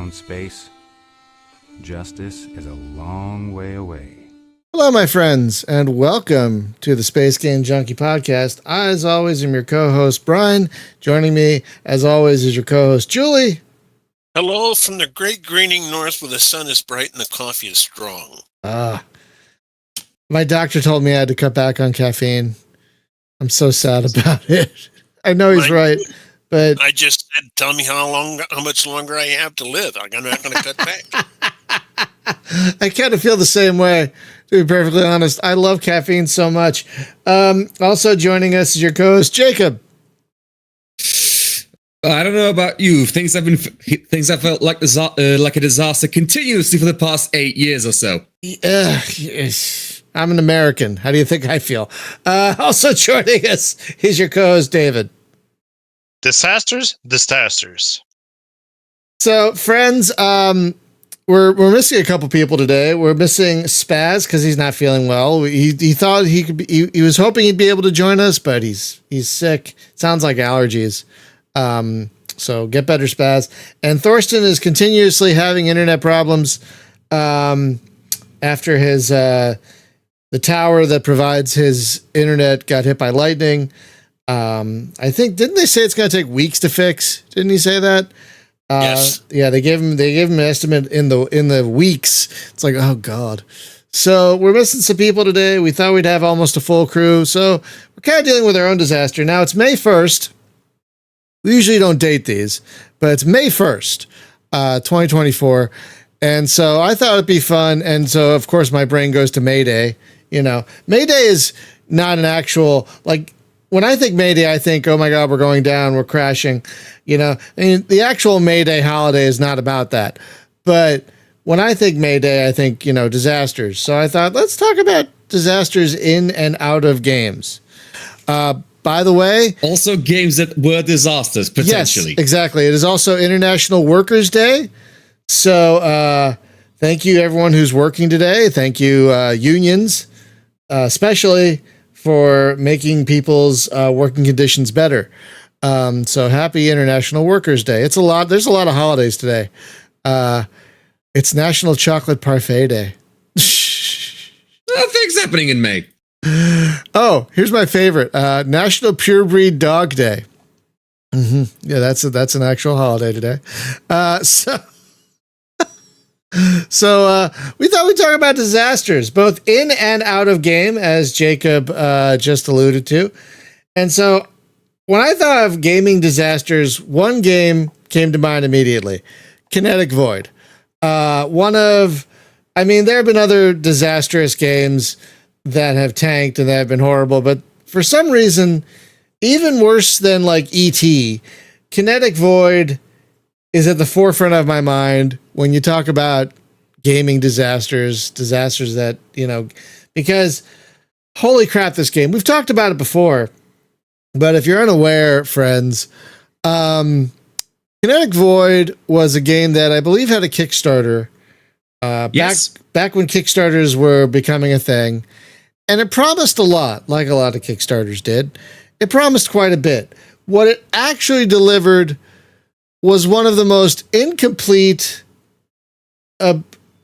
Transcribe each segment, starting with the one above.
own space, justice is a long way away. Hello, my friends, and welcome to the Space Game Junkie podcast. I, as always, am your co-host, Brian. Joining me, as always, is your co-host, Julie. Hello from the great greening north where the sun is bright and the coffee is strong. My doctor told me I had to cut back on caffeine. I'm so sad about it. I know he's right, but I just said, tell me how much longer I have to live. I'm not going to cut back. I kind of feel the same way, to be perfectly honest. I love caffeine so much. Also joining us is your co-host, Jacob. I don't know about you. Things have felt like a disaster continuously for the past 8 years or so. I'm an American. How do you think I feel? Also joining us is your co-host, David. Disasters. So, friends, we're missing a couple people today. We're missing Spaz because he's not feeling well. He thought he could be. He was hoping he'd be able to join us, but he's sick. Sounds like allergies. So get better, Spaz. And Thorsten is continuously having internet problems after his the tower that provides his internet got hit by lightning. I think, didn't they say it's going to take weeks to fix? Didn't he say that? Yes. Yeah, they gave him an estimate in the weeks. It's like, oh God. So we're missing some people today. We thought we'd have almost a full crew. So we're kind of dealing with our own disaster. Now it's May 1st. We usually don't date these, but it's May 1st, 2024. And so I thought it'd be fun. And so, of course, my brain goes to May Day. You know, May Day is not an actual, like, when I think May Day, I think, oh my God, we're going down, we're crashing. You know, I mean, the actual May Day holiday is not about that. But when I think May Day, I think, you know, disasters. So I thought, let's talk about disasters in and out of games. By the way, also games that were disasters, potentially. Yes, exactly. It is also International Workers' Day. So thank you, everyone who's working today. Thank you, unions, especially for making people's working conditions better. So happy International Workers' Day. It's a lot. There's a lot of holidays today. It's National Chocolate Parfait Day. Things happening in May. Oh, here's my favorite. National Purebred Dog Day. Mm-hmm. Yeah, that's an actual holiday today. So we thought we'd talk about disasters, both in and out of game, as Jacob just alluded to. And so when I thought of gaming disasters, one game came to mind immediately. Kinetic Void. There have been other disastrous games that have tanked and that have been horrible, but for some reason, even worse than like E.T., Kinetic Void is at the forefront of my mind when you talk about gaming disasters that, you know, because holy crap, this game, we've talked about it before, but if you're unaware, friends, Kinetic Void was a game that I believe had a Kickstarter Yes. back when Kickstarters were becoming a thing. And it promised a lot, like a lot of Kickstarters did. It promised quite a bit. What it actually delivered was one of the most incomplete,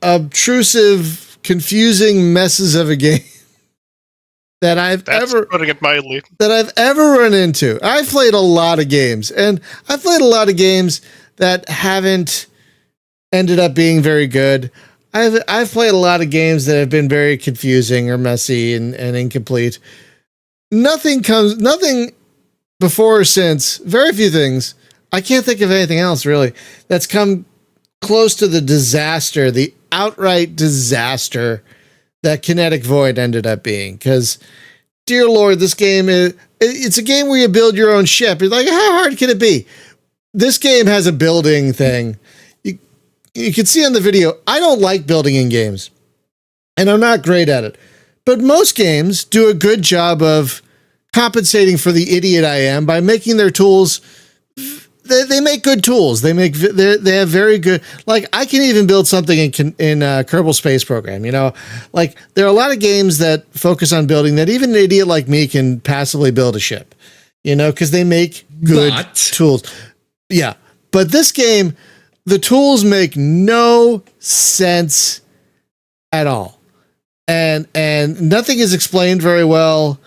obtrusive, confusing messes of a game that I've ever run into. I've played a lot of games, and I've played a lot of games that haven't ended up being very good. I've played a lot of games that have been very confusing or messy and incomplete. Nothing before or since, very few things. I can't think of anything else really that's come close to the disaster, the outright disaster that Kinetic Void ended up being. Because, dear Lord, this game it's a game where you build your own ship. It's like, how hard can it be? This game has a building thing. You can see on the video, I don't like building in games, and I'm not great at it. But most games do a good job of compensating for the idiot I am by making their tools. They make good tools. They have very good. Like, I can even build something in Kerbal Space Program. You know, like, there are a lot of games that focus on building that even an idiot like me can passively build a ship. You know, because they make good tools. Yeah, but this game. the tools make no sense at all. And nothing is explained very well.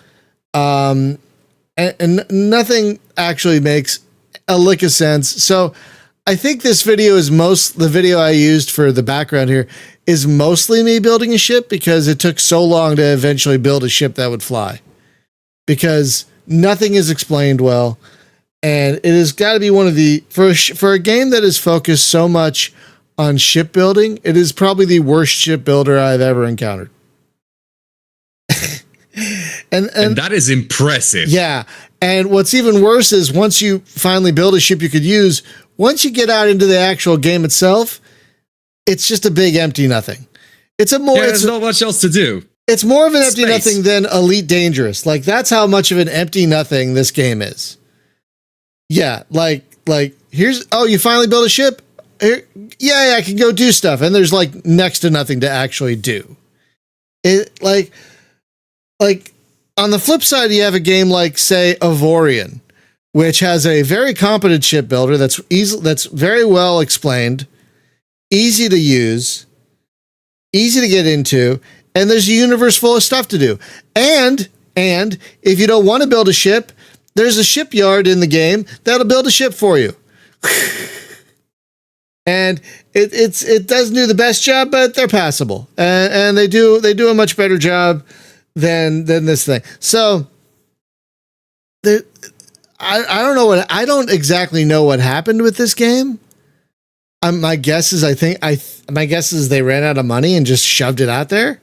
And nothing actually makes a lick of sense. So I think this video is the video I used for the background here is mostly me building a ship because it took so long to eventually build a ship that would fly, because nothing is explained well. And it has got to be one of the, for a game that is focused so much on shipbuilding, it is probably the worst shipbuilder I've ever encountered. and that is impressive. Yeah. And what's even worse is once you finally build a ship you could use, once you get out into the actual game itself, it's just a big empty nothing. There's not much else to do. It's more of an empty nothing than Elite Dangerous. Like, that's how much of an empty nothing this game is. Yeah, like here's, oh, you finally built a ship? Here, yeah, I can go do stuff. And there's like next to nothing to actually do. It like on the flip side, you have a game like, say, Avorion, which has a very competent shipbuilder that's very well explained, easy to use, easy to get into, and there's a universe full of stuff to do. And if you don't want to build a ship, there's a shipyard in the game that'll build a ship for you. And it doesn't do the best job, but they're passable, and they do a much better job than this thing. So I don't exactly know what happened with this game. My guess is they ran out of money and just shoved it out there.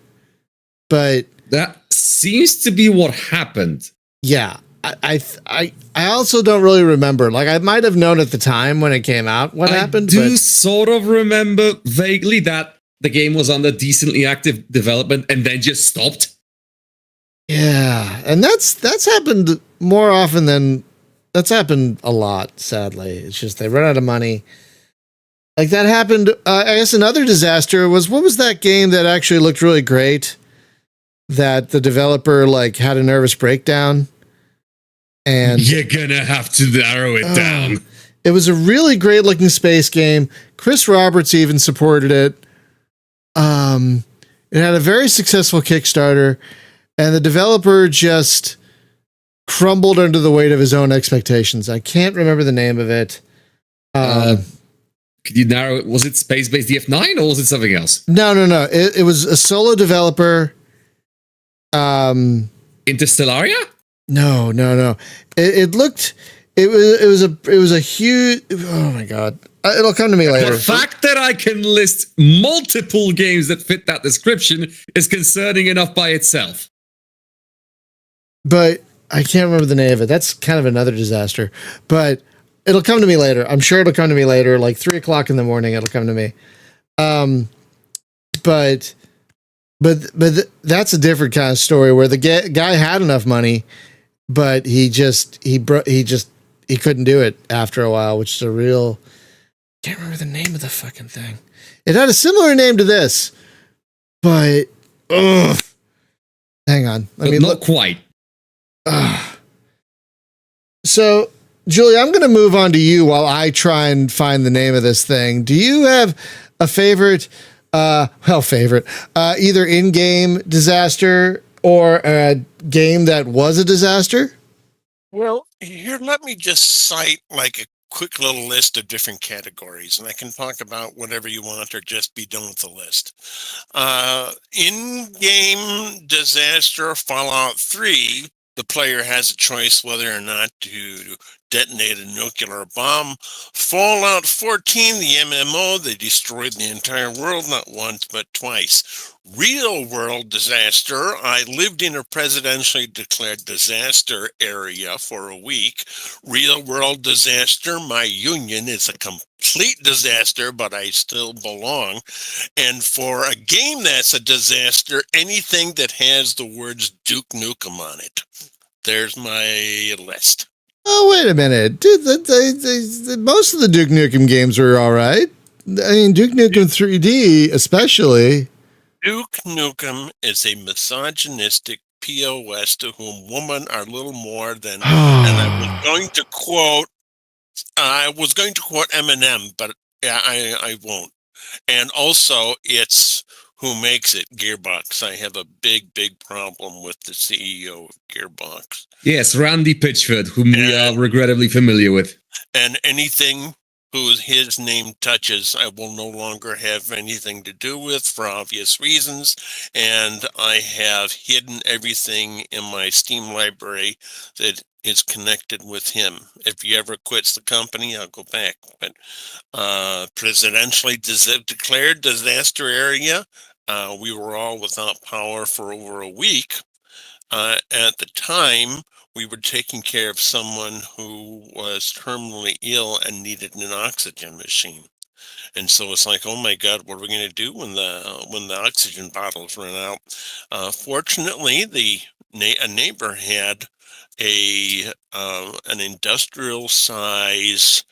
But that seems to be what happened. Yeah. I also don't really remember. Like, I might have known at the time when it came out what happened. I do sort of remember vaguely that the game was under decently active development and then just stopped. Yeah, and that's happened more often than that's happened a lot. Sadly, it's just they run out of money. Like that happened. I guess another disaster was, what was that game that actually looked really great that the developer like had a nervous breakdown? And you're gonna have to narrow it down. It was a really great looking space game. Chris Roberts even supported it. It had a very successful Kickstarter, and the developer just crumbled under the weight of his own expectations. I can't remember the name of it. Could you narrow it? Was it Space Base DF9 or was it something else? No. It was a solo developer. Interstellaria? No. It was a huge. Oh my god! It'll come to me later. The fact that I can list multiple games that fit that description is concerning enough by itself. But I can't remember the name of it. That's kind of another disaster. But it'll come to me later. I'm sure it'll come to me later. Like 3:00 in the morning, it'll come to me. But that's a different kind of story where the guy had enough money, but he couldn't do it after a while, which is a real. Can't remember the name of the fucking thing. It had a similar name to this, but hang on. Not quite. So, Julie, I'm going to move on to you while I try and find the name of this thing. Do you have a favorite? Either in-game disaster or a game that was a disaster? Well, here, let me just cite like a quick little list of different categories, and I can talk about whatever you want or just be done with the list. In-game disaster Fallout 3, the player has a choice whether or not to detonate a nuclear bomb. Fallout 14, the MMO, they destroyed the entire world not once but twice. Real world disaster, I lived in a presidentially declared disaster area for a week. Real world disaster, my union is a complete disaster, but I still belong. And for a game that's a disaster, anything that has the words Duke Nukem on it. There's my list. Oh, wait a minute. Dude, most of the Duke Nukem games were all right. I mean, Duke Nukem 3D especially. Duke Nukem is a misogynistic POS to whom women are little more than, and I was going to quote Eminem, but Yeah, I won't. And also, it's who makes it, Gearbox. I have a big problem with the CEO of Gearbox. Yes, Randy Pitchford, whom we are And regrettably familiar with. and anything whose his name touches, I will no longer have anything to do with for obvious reasons. And I have hidden everything in my Steam library that is connected with him. If he ever quits the company, I'll go back. But presidentially declared disaster area, we were all without power for over a week. At the time, we were taking care of someone who was terminally ill and needed an oxygen machine. And so it's like, oh my God, what are we going to do when the oxygen bottles run out? Fortunately, a neighbor had an industrial size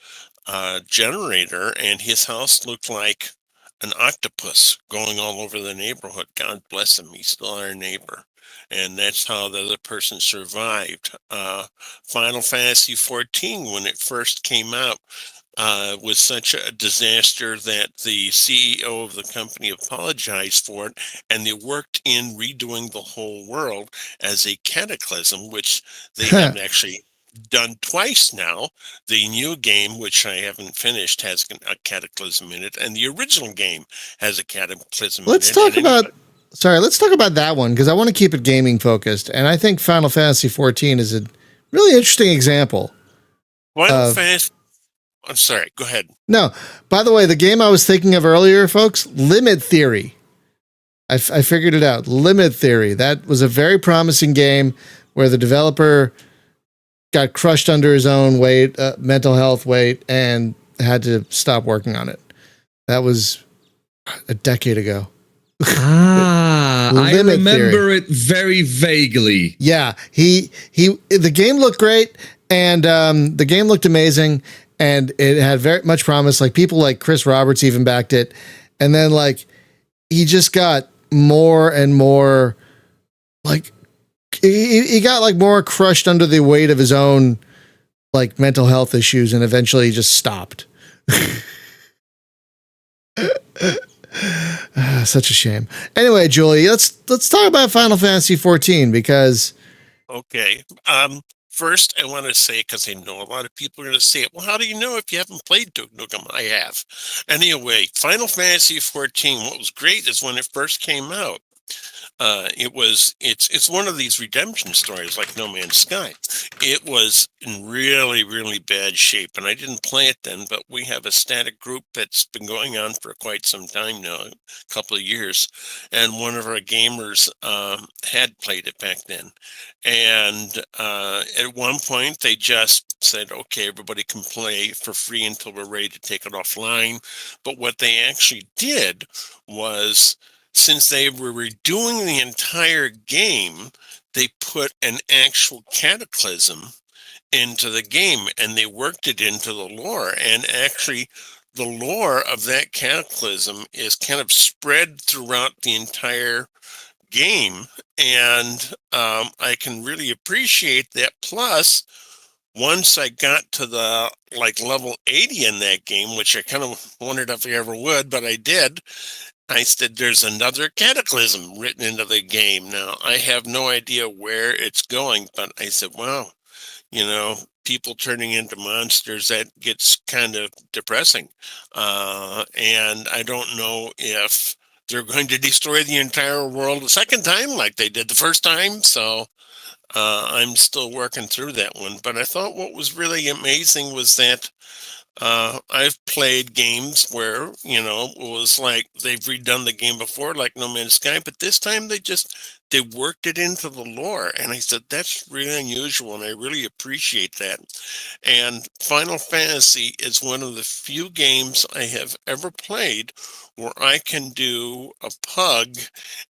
generator, and his house looked like an octopus going all over the neighborhood. God bless him. He's still our neighbor. And that's how the other person survived. Final Fantasy 14, when it first came out, was such a disaster that the CEO of the company apologized for it, and they worked in redoing the whole world as a cataclysm, which they have actually done twice now. The new game, which I haven't finished, has a cataclysm in it, and the original game has a cataclysm in it. Let's talk about that one, because I want to keep it gaming focused, and I think Final Fantasy 14 is a really interesting example. Final Fantasy. I'm sorry, go ahead. No, by the way, the game I was thinking of earlier, folks, Limit Theory. I figured it out. Limit Theory. That was a very promising game where the developer got crushed under his own weight, mental health weight, and had to stop working on it. That was a decade ago. I remember it very vaguely. Yeah, the game looked great, and the game looked amazing, and it had very much promise. Like, people like Chris Roberts even backed it, and then like he just got more and more like he got like more crushed under the weight of his own like mental health issues, and eventually he just stopped. Such a shame. Anyway, Julie, let's talk about Final Fantasy 14, because okay. First, I want to say, because I know a lot of people are going to say it, well, how do you know if you haven't played Duke Nukem? I have. Anyway, Final Fantasy 14, what was great is when it first came out, it's one of these redemption stories like No Man's Sky. It was in really bad shape, and I didn't play it then, but we have a static group that's been going on for quite some time now, a couple of years, and one of our gamers had played it back then. And at one point they just said, okay, everybody can play for free until we're ready to take it offline. But what they actually did was, since they were redoing the entire game, they put an actual cataclysm into the game, and they worked it into the lore. And actually, the lore of that cataclysm is kind of spread throughout the entire game, and I can really appreciate that. Plus, once I got to the like level 80 in that game, which I kind of wondered if I ever would, but I did, I said, there's another cataclysm written into the game. Now, I have no idea where it's going, but I said, wow, people turning into monsters, that gets kind of depressing. And I don't know if they're going to destroy the entire world a second time like they did the first time. So I'm still working through that one. But I thought what was really amazing was that I've played games where, it was like they've redone the game before, like No Man's Sky, but this time they worked it into the lore. And I said, that's really unusual, and I really appreciate that. And Final Fantasy is one of the few games I have ever played where I can do a pug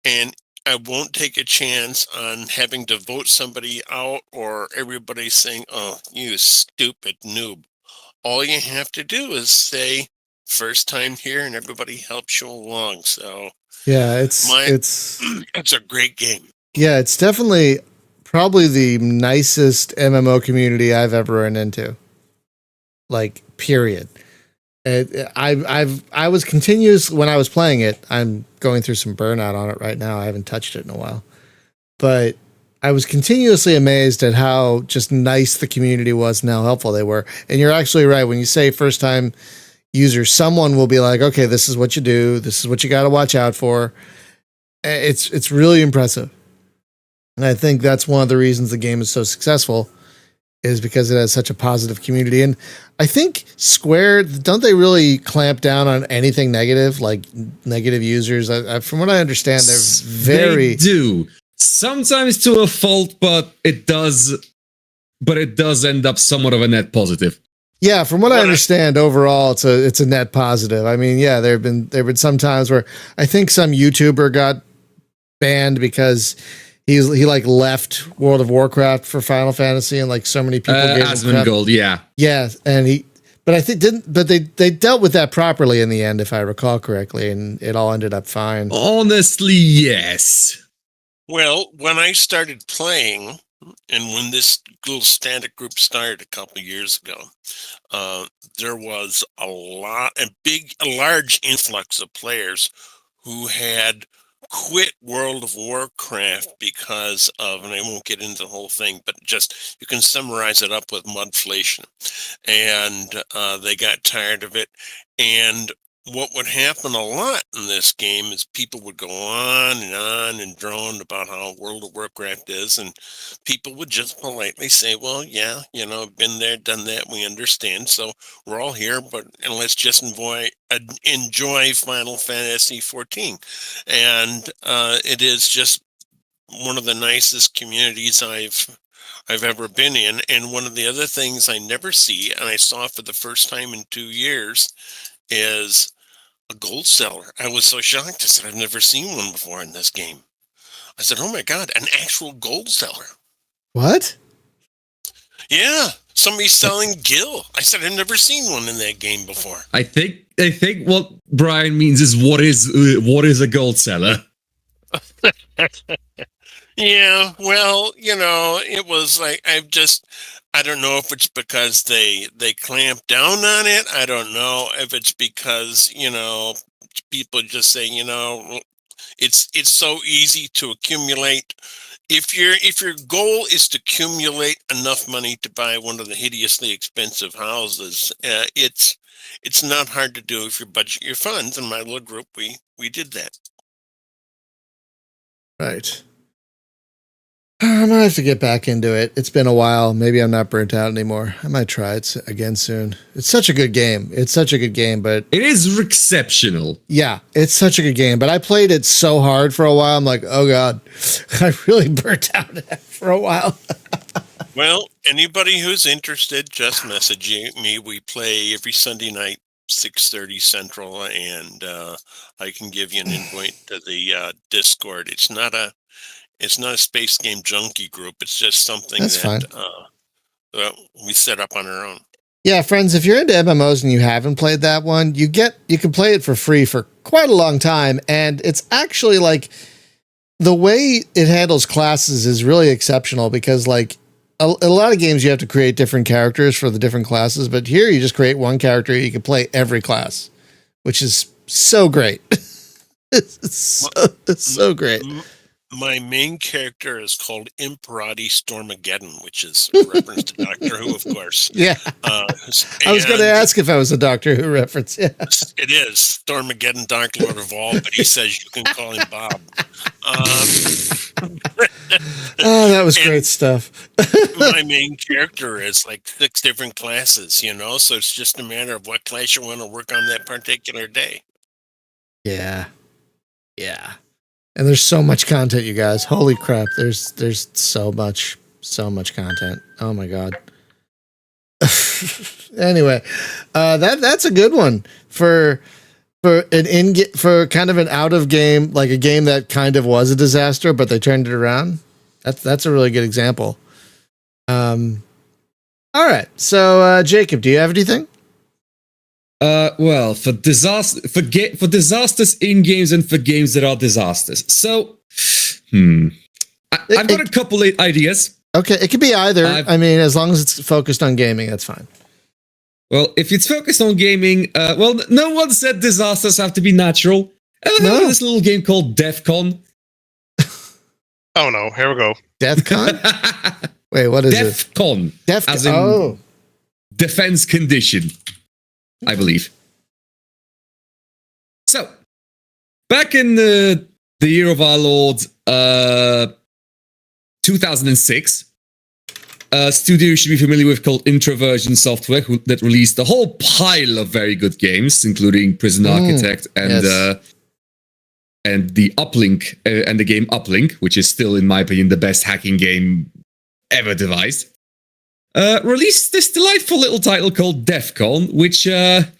and I won't take a chance on having to vote somebody out or everybody saying, oh, you stupid noob. All you have to do is say first time here, and everybody helps you along. So yeah, it's it's a great game. Yeah, it's definitely probably the nicest MMO community I've ever run into. Like, period. I was continuous when I was playing it. I'm going through some burnout on it right now. I haven't touched it in a while, but I was continuously amazed at how just nice the community was and how helpful they were. And you're actually right when you say first time user, someone will be like, "Okay, this is what you do. This is what you got to watch out for." It's really impressive, and I think that's one of the reasons the game is so successful. Is because it has such a positive community. And I think Square, don't they really clamp down on anything negative, like negative users? From what I understand, they do. Sometimes to a fault, but it does end up somewhat of a net positive. Yeah, from what I understand, overall, it's a net positive. I mean, yeah, there have been some times where I think some YouTuber got banned because he like left World of Warcraft for Final Fantasy, and like so many people gave him crap. Gold, yeah, and but I think they dealt with that properly in the end, if I recall correctly, and it all ended up fine. Honestly, yes. Well, when I started playing, and when this little static group started a couple of years ago, there was a large influx of players who had quit World of Warcraft because of, and I won't get into the whole thing, but just you can summarize it up with mudflation, and they got tired of it. And what would happen a lot in this game is people would go on and drone about how World of Warcraft is, and people would just politely say, well, yeah, been there, done that, we understand, so we're all here, and let's just enjoy Final Fantasy 14. And it is just one of the nicest communities I've ever been in. And one of the other things I never see, and I saw for the first time in 2 years, is a gold seller. I was so shocked. I said, I've never seen one before in this game. I said, oh my God, an actual gold seller. What? Yeah, somebody's selling Gil. I said, I've never seen one in that game before. I think what Brian means is what is a gold seller? Yeah, well, it was like I don't know if it's because they clamp down on it. I don't know if it's because, people just say, it's so easy to accumulate. If your goal is to accumulate enough money to buy one of the hideously expensive houses, it's not hard to do if you budget your funds. In my little group, we did that. Right. I'm gonna have to get back into it. It's been a while. Maybe I'm not burnt out anymore. I might try it again soon. It's such a good game. But it is exceptional. Yeah, it's such a good game. But I played it so hard for a while. I'm like, oh God, I really burnt out for a while. Well, anybody who's interested, just message me. We play every Sunday night, 6:30 Central, and I can give you an invite to the Discord. It's not a Space Game Junkie group. It's just something we set up on our own. Yeah, friends, if you're into MMOs and you haven't played that one, you can play it for free for quite a long time. And it's actually like the way it handles classes is really exceptional because like a lot of games you have to create different characters for the different classes. But here you just create one character. You can play every class, which is so great. it's so great. My main character is called Imperati Stormageddon, which is a reference to Doctor Who, of course. Yeah. I was going to ask if I was a Doctor Who reference. Yeah. It is Stormageddon, Dark Lord of all, but he says you can call him Bob. Oh, that was great stuff. My main character is like 6 different classes, so it's just a matter of what class you want to work on that particular day. Yeah. Yeah. And there's so much content, you guys. Holy crap. There's so much content. Oh my God. Anyway, that's a good one for kind of an out of game, like a game that kind of was a disaster, but they turned it around. That's a really good example. All right. So, Jacob, do you have anything? Well, for disasters in games and for games that are disasters. So, I've got a couple of ideas. Okay, it could be either. I mean, as long as it's focused on gaming, that's fine. Well, if it's focused on gaming, no one said disasters have to be natural. No. This little game called DEFCON. Oh no, here we go. DEFCON? Wait, what is DEFCON. DEFCON. As in defense condition, I believe. So, back in the year of our Lord, 2006, a studio you should be familiar with called Introversion Software, that released a whole pile of very good games, including Prison Architect and the Uplink and the game Uplink, which is still, in my opinion, the best hacking game ever devised. Released this delightful little title called DEFCON, which, it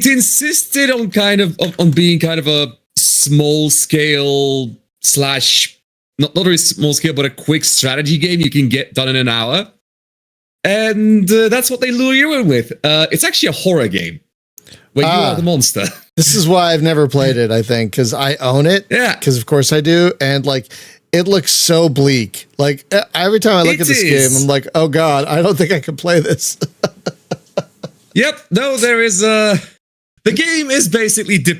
insisted on on being kind of a small scale / not very small scale, but a quick strategy game you can get done in an hour. And that's what they lure you in with. It's actually a horror game where you are the monster. This is why I've never played it, I think, because I own it. Yeah. Because, of course, I do. And, it looks so bleak. Every time I look at this game, I'm like, oh, God, I don't think I can play this. Yep. No, there is... The game is basically the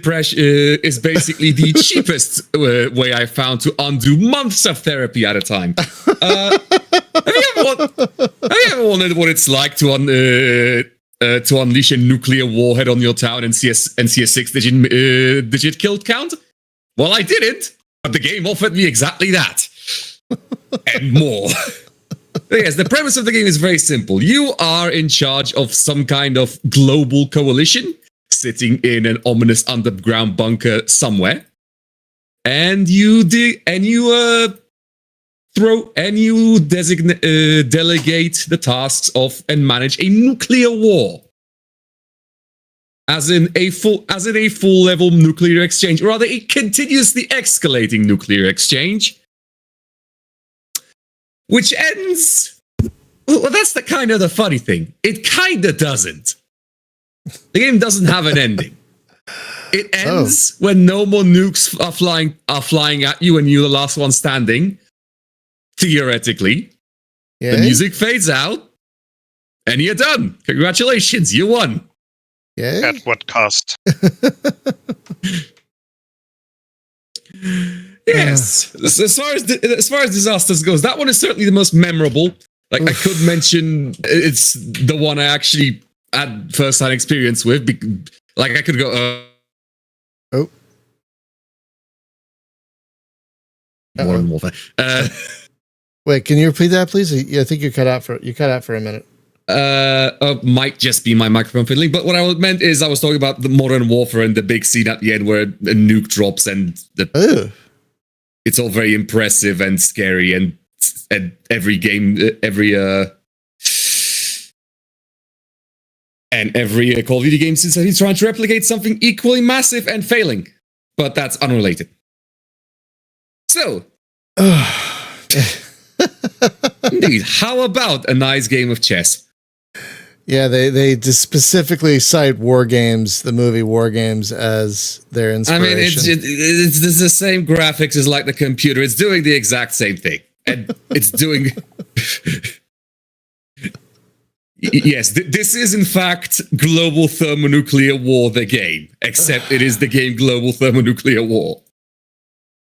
cheapest way I found to undo months of therapy at a time. Have you ever wondered what it's like to unleash a nuclear warhead on your town and see a 6-digit kill count? Well, I didn't, but the game offered me exactly that. And more. Yes, the premise of the game is very simple. You are in charge of some kind of global coalition sitting in an ominous underground bunker somewhere, and you delegate the tasks of and manage a nuclear war, as in a full level nuclear exchange, or rather, a continuously escalating nuclear exchange, which ends. Well, that's the funny thing. It kind of doesn't. The game doesn't have an ending. It ends when no more nukes are flying at you and you're the last one standing. Theoretically. Yay. The music fades out and you're done. Congratulations, you won. Yay. At what cost? Yes. As far as disasters goes, that one is certainly the most memorable. I could mention it's the one I actually had first-hand experience with. I could go. Modern Warfare. Wait, can you repeat that, please? I think you cut out for a minute. Might just be my microphone fiddling. But what I meant is I was talking about the Modern Warfare and the big scene at the end where a nuke drops and it's all very impressive and scary, and every game, every Call of Duty game since he's trying to replicate something equally massive and failing. But that's unrelated. So, indeed, how about a nice game of chess? Yeah, they just specifically cite War Games, the movie War Games, as their inspiration. I mean, it's the same graphics as the computer. It's doing the exact same thing. And it's doing... Yes, this is in fact Global Thermonuclear War, the game. Except it is the game Global Thermonuclear War.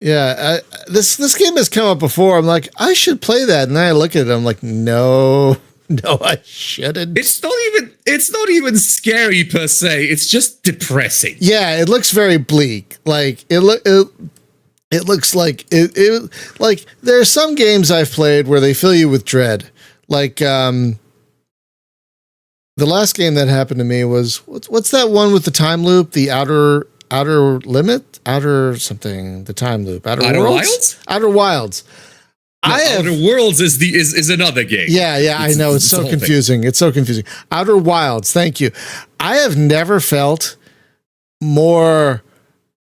Yeah, this game has come up before. I'm like, I should play that. And then I look at it, I'm like, no, I shouldn't. It's not even scary per se. It's just depressing. Yeah, it looks very bleak. It looks like there are some games I've played where they fill you with dread. The last game that happened to me was what's that one with the time loop? The outer limit, the time loop, Outer Wilds. Outer Wilds. No, Outer Worlds is another game. Yeah, I know. It's so confusing. It's so confusing. Outer Wilds. Thank you. I have never felt more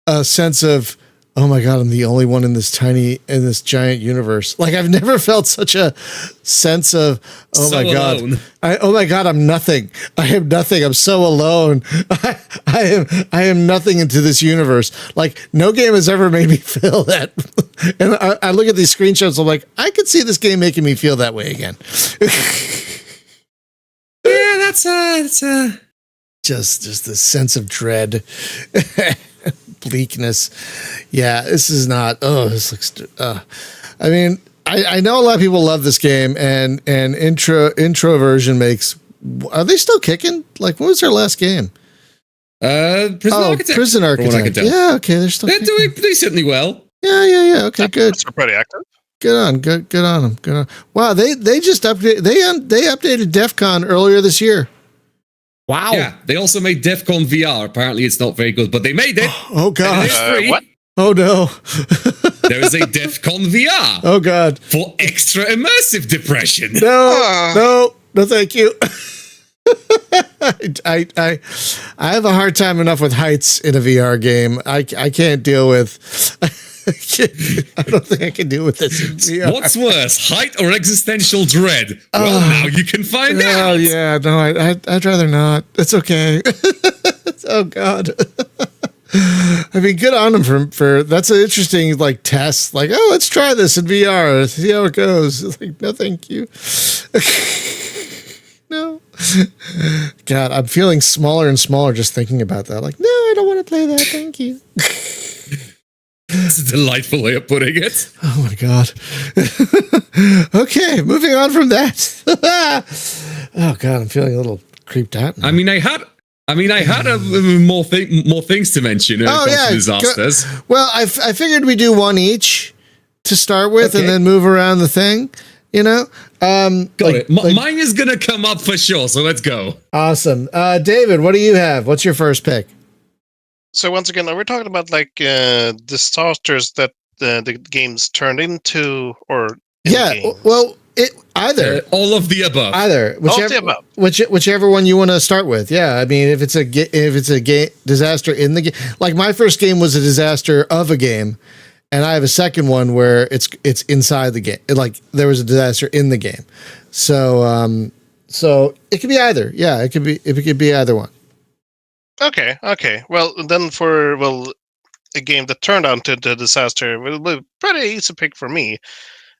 a sense of, oh my God, I'm the only one in this giant universe. I've never felt such a sense of, oh my God, I'm nothing. I am nothing. I'm so alone. I am nothing into this universe. No game has ever made me feel that. And I look at these screenshots. I'm like, I could see this game making me feel that way again. Yeah, it's just the sense of dread, bleakness. Yeah, this is not. Oh, this looks. I mean, I know a lot of people love this game, and intro version makes. Are they still kicking? Like, what was their last game? Prison Architect. Prison Architect. Yeah, okay, they're still. They're doing decently well. Yeah. Okay, good. They're pretty active. Good on them. Good on. Wow, they just updated. They updated DEF CON earlier this year. Wow. Yeah, they also made DEF CON VR. Apparently, it's not very good, but they made it. Oh God. It's free. What? Oh no. There is a DEF CON VR. Oh God. For extra immersive depression. No, thank you. I have a hard time enough with heights in a VR game. I can't deal with. I don't think I can deal with this in VR. What's worse, height or existential dread? Well, now you can find out. Oh yeah, no, I'd rather not. It's okay. Oh God. I mean, good on them for that's an interesting like test. Like, oh, let's try this in VR. See how it goes. It's like, no, thank you. No. God, I'm feeling smaller and smaller just thinking about that. Like, no, I don't want to play that. Thank you. That's a delightful way of putting it. Oh my God. Okay, moving on from that. Oh God, I'm feeling a little creeped out now. I mean, I had more things to mention. Disasters. Well, I figured we do one each to start with, Okay. and then move around the thing. You know, Got it. Mine is gonna come up for sure. So let's go. Awesome, David. What do you have? What's your first pick? So once again, we're talking about like disasters that the games turned into, or Yeah, well, either all of the above. either all of the above. whichever one you want to start with. Yeah, I mean, if it's a disaster in the game, like my first game was a disaster of a game. And I have a second one where it's inside the game. Like there was a disaster in the game. So it could be either. Yeah, it could be either one. Okay. Well, then for a game that turned out into a disaster, will be a pretty easy pick for me,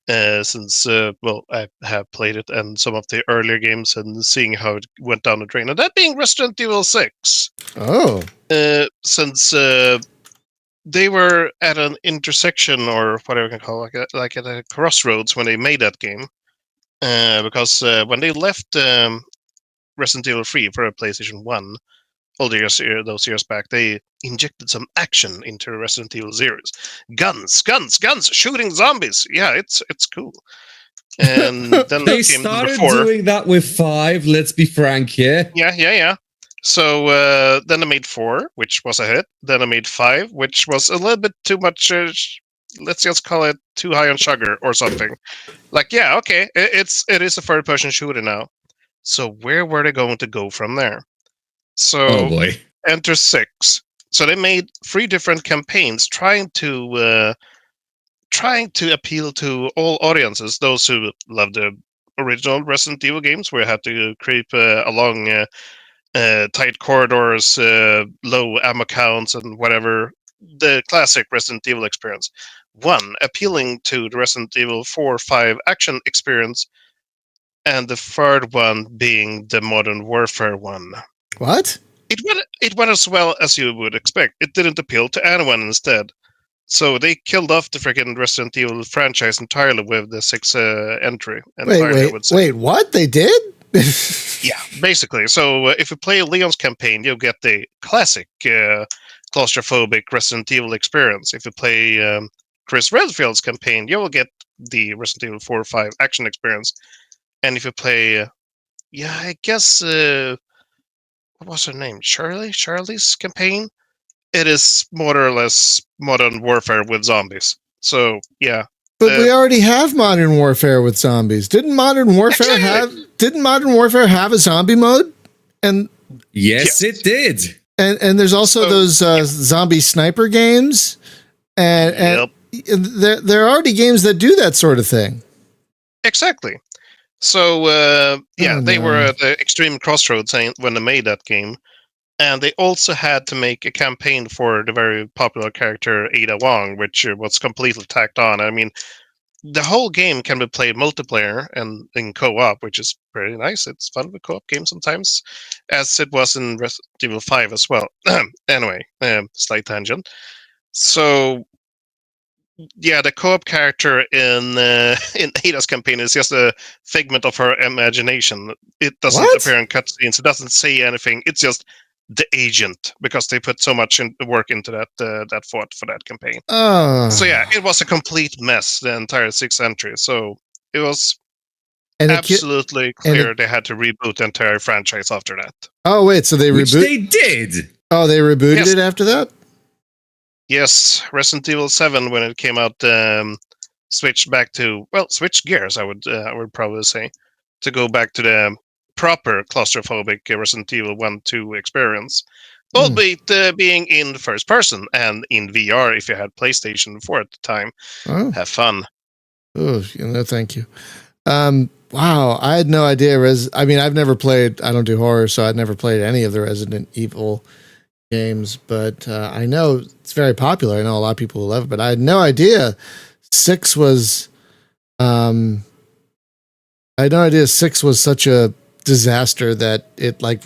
since I have played it and some of the earlier games and seeing how it went down the drain. And that being Resident Evil 6. Oh. Since they were at an intersection, or whatever you can call it, like at a crossroads when they made that game. Because when they left Resident Evil 3 for a PlayStation 1, all those years back, they injected some action into Resident Evil series. Guns, shooting zombies. Yeah, it's cool. And then they came started number 4. doing that with 5. Let's be frank here. Yeah. So then I made 4, which was a hit. Then I made 5, which was a little bit too much. Let's just call it too high on sugar or something. Like, yeah, okay, it is a third-person shooter now. So where were they going to go from there? So Oh boy. enter 6. So they made 3 different campaigns trying to appeal to all audiences. Those who love the original Resident Evil games, where you had to creep along tight corridors, low ammo counts, and whatever, the classic Resident Evil experience. 1, appealing to the Resident Evil 4-5 action experience, and the third one being the Modern Warfare one. What? It went as well as you would expect. It didn't appeal to anyone instead. So they killed off the freaking Resident Evil franchise entirely with the 6 entry. Wait, what? They did? Yeah, basically. So if you play Leon's campaign, you'll get the classic claustrophobic Resident Evil experience. If you play Chris Redfield's campaign, you will get the Resident Evil 4 or 5 action experience. And if you play, I guess, what was her name? Charlie's campaign? It is more or less Modern Warfare with zombies. So, yeah. But we already have Modern Warfare with zombies. Didn't Modern Warfare have a zombie mode? And yes, it did. And there's also those zombie sniper games, and there are already games that do that sort of thing. Exactly. So they were at the extreme crossroads when they made that game, and they also had to make a campaign for the very popular character Ada Wong, which was completely tacked on. I mean, the whole game can be played multiplayer and in co-op, which is pretty nice. It's fun with co-op games sometimes, as it was in Resident Evil 5 as well. Anyway, slight tangent. So, yeah, the co-op character in Ada's campaign is just a figment of her imagination. It doesn't appear in cutscenes. It doesn't say anything. It's just the agent, because they put so much work into that fought for that campaign. So yeah, it was a complete mess, the entire 6th entry. So it was absolutely clear they had to reboot the entire franchise after that. Oh wait, so they Which they did. Oh, they rebooted it after that? Yes, Resident Evil 7, when it came out, switched back to, well, switched gears, I would probably say, to go back to the proper claustrophobic Resident Evil 1-2 experience, albeit being in first person and in VR if you had PlayStation 4 at the time. Oh. Have fun. Oh, thank you. Wow, I had no idea. I've never played, I don't do horror, so I'd never played any of the Resident Evil games, but I know it's very popular. I know a lot of people who love it, but I had no idea 6 was I had no idea 6 was such a disaster that it led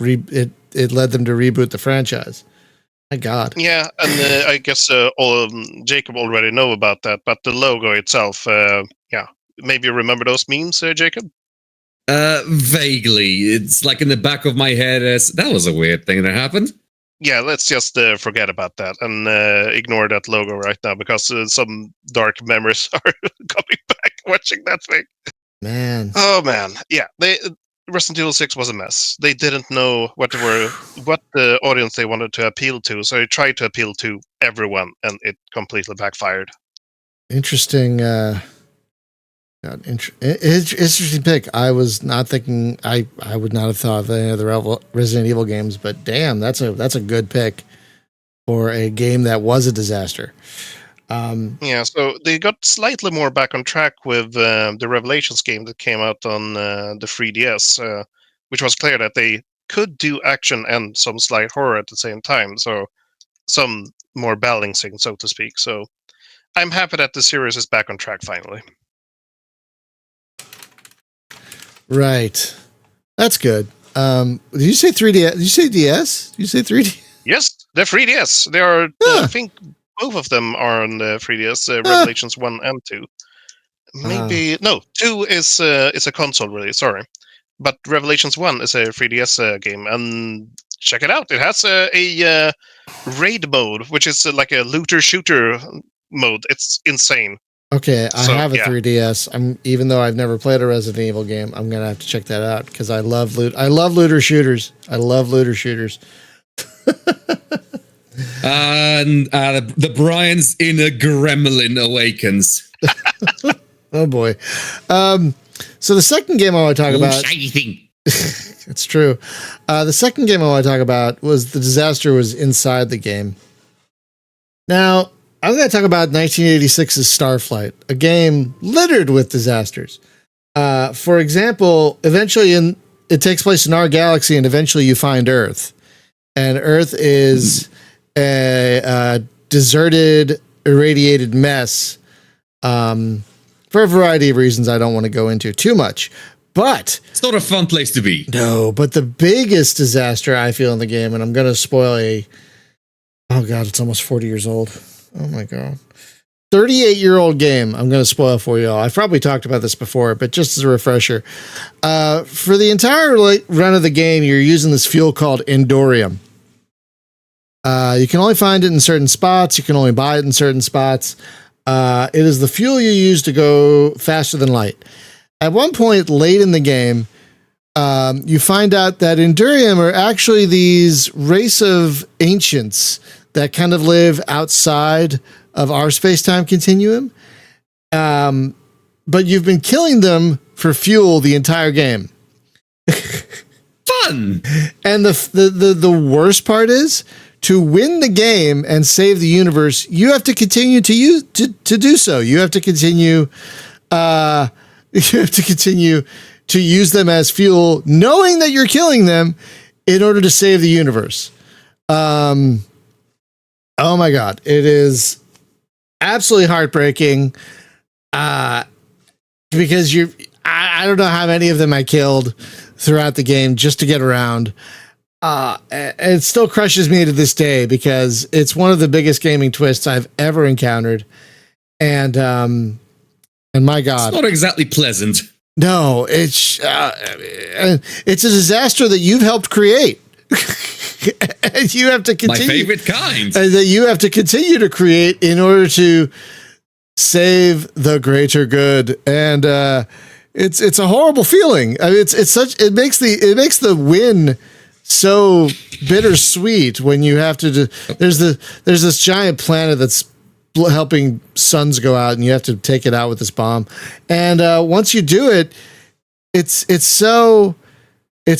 them to reboot the franchise. My God. Yeah, and I guess Jacob already know about that, but the logo itself, maybe you remember those memes, Jacob? Vaguely. It's like in the back of my head as that was a weird thing that happened. Yeah, let's just forget about that and ignore that logo right now, because some dark memories are coming back watching that thing. Man. Oh man, yeah. Resident Evil 6 was a mess. They didn't know what the audience they wanted to appeal to, so they tried to appeal to everyone, and it completely backfired. Interesting. Interesting pick. I was not thinking. I would not have thought of any of the Resident Evil games, but damn, that's a good pick for a game that was a disaster. Yeah, so they got slightly more back on track with the Revelations game that came out on the 3DS, which was clear that they could do action and some slight horror at the same time. So some more balancing, so to speak. So I'm happy that the series is back on track finally. Right. That's good. Did you say 3DS? Did you say DS? Did you say 3D? Yes, the 3DS. They are, I think both of them are on the 3DS, Revelations 1 and 2. Maybe, no, 2 is a console release, sorry. But Revelations 1 is a 3DS game, and check it out. It has a raid mode, which is like a looter-shooter mode. It's insane. Okay, I have a 3DS. Even though I've never played a Resident Evil game, I'm gonna have to check that out because I love looter shooters. I love looter shooters. And the Brian's inner gremlin awakens. Oh boy! So the second game I want to talk about. Shiny thing. It's true. The second game I want to talk about was the disaster was inside the game. Now, I'm going to talk about 1986's Starflight, a game littered with disasters. For example, eventually it takes place in our galaxy, and eventually you find Earth. And Earth is a deserted, irradiated mess for a variety of reasons I don't want to go into too much. But it's not a fun place to be. No, but the biggest disaster I feel in the game, and I'm going to spoil oh God, it's almost 40 years old. Oh my God. 38-year-old game. I'm going to spoil for you all. I've probably talked about this before, but just as a refresher. For the entire run of the game, you're using this fuel called Endorium. You can only find it in certain spots. You can only buy it in certain spots. It is the fuel you use to go faster than light. At one point late in the game, you find out that Endurium are actually these race of ancients that kind of live outside of our space-time continuum. But you've been killing them for fuel the entire game. Fun! And the worst part is, to win the game and save the universe, you have to continue to do so. You have to continue to use them as fuel, knowing that you're killing them in order to save the universe. Oh my God. It is absolutely heartbreaking. because I don't know how many of them I killed throughout the game just to get around. It still crushes me to this day because it's one of the biggest gaming twists I've ever encountered. And my God, it's not exactly pleasant. No, it's a disaster that you've helped create. And you have to continue. My favorite kind. That you have to continue to create in order to save the greater good. And it's a horrible feeling. I mean, it makes the win so bittersweet when you have to there's this giant planet that's helping suns go out and you have to take it out with this bomb. And once you do it, it's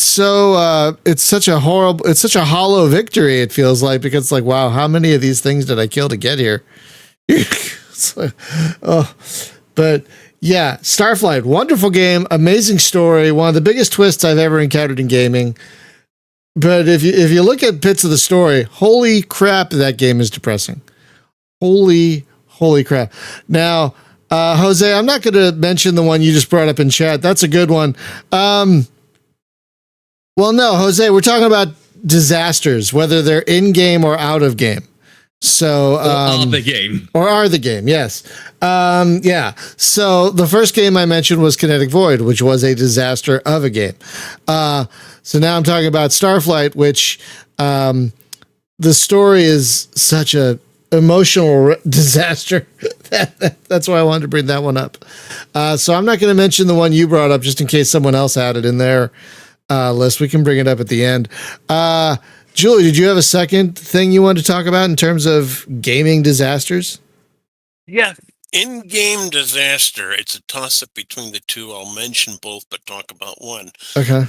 such a hollow victory. It feels like, because it's like, wow, how many of these things did I kill to get here? But yeah, Starflight, wonderful game, amazing story, one of the biggest twists I've ever encountered in gaming. But if you look at bits of the story, holy crap, that game is depressing. Holy crap. Now, Jose, I'm not going to mention the one you just brought up in chat. That's a good one. Well, no, Jose, we're talking about disasters, whether they're in game or out of game. So, are the game. Or are the game, yes. Yeah. So the first game I mentioned was Kinetic Void, which was a disaster of a game. So now I'm talking about Starflight, which the story is such a emotional disaster. That's why I wanted to bring that one up. So I'm not going to mention the one you brought up just in case someone else had it in their list. We can bring it up at the end. Julie, did you have a second thing you wanted to talk about in terms of gaming disasters? Yes. In-game disaster. It's a toss-up between the two. I'll mention both, but talk about one. Okay.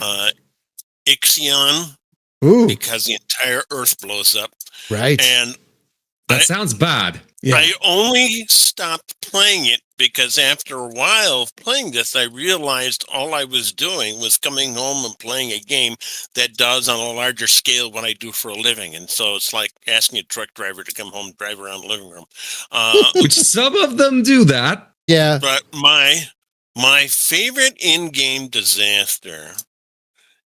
Ixion. Ooh. Because the entire Earth blows up. Right. And that sounds bad. Yeah. I only stopped playing it because after a while of playing this, I realized all I was doing was coming home and playing a game that does on a larger scale what I do for a living. And so it's like asking a truck driver to come home and drive around the living room. Which some of them do that. Yeah. But my favorite in-game disaster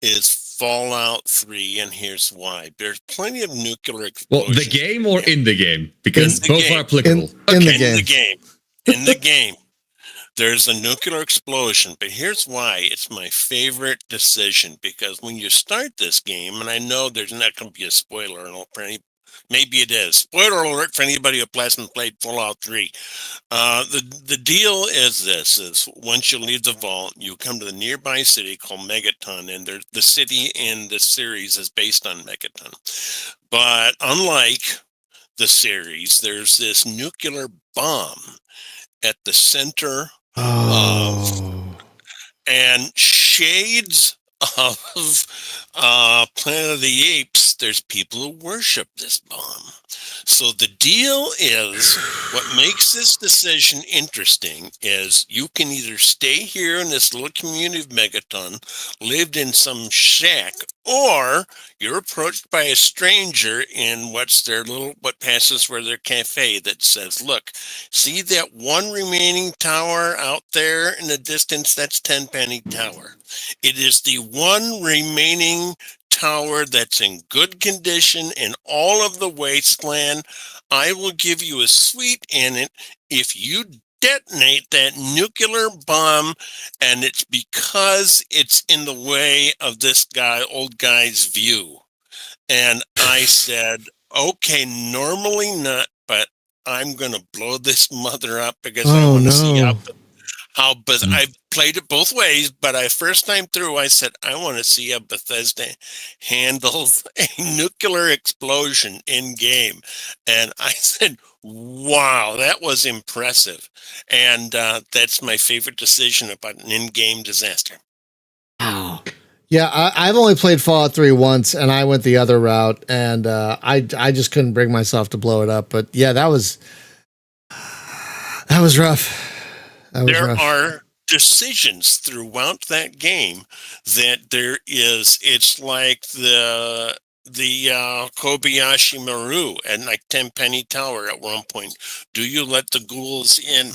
is Fallout 3, and here's why. There's plenty of nuclear explosions. Well, the game or in the game? Because both are applicable. In the game. In the game. There's a nuclear explosion, but here's why it's my favorite decision. Because when you start this game, and I know there's not going to be a spoiler alert for any, maybe it is. Spoiler alert for anybody who hasn't played Fallout 3. The deal is this, is once you leave the vault, you come to the nearby city called Megaton, and the city in the series is based on Megaton. But unlike the series, there's this nuclear bomb at the center of, and shades of Planet of the Apes, there's people who worship this bomb. So the deal is, what makes this decision interesting is you can either stay here in this little community of Megaton, lived in some shack, or you're approached by a stranger in what passes for their cafe that says, look, see that one remaining tower out there in the distance? That's Tenpenny Tower. It is the one remaining tower that's in good condition in all of the wasteland. I will give you a suite in it if you detonate that nuclear bomb, and it's because it's in the way of this old guy's view. And I said, okay, normally not, but I'm going to blow this mother up because I want to see but I've played it both ways, but first time through, I said, I want to see how Bethesda handles a nuclear explosion in game. And I said, wow, that was impressive. And that's my favorite decision about an in-game disaster. Wow. Yeah, I've only played Fallout 3 once, and I went the other route, and I just couldn't bring myself to blow it up. But yeah, that was rough. There are decisions throughout that game that it's like the Kobayashi Maru and like Tenpenny Tower at one point. Do you let the ghouls in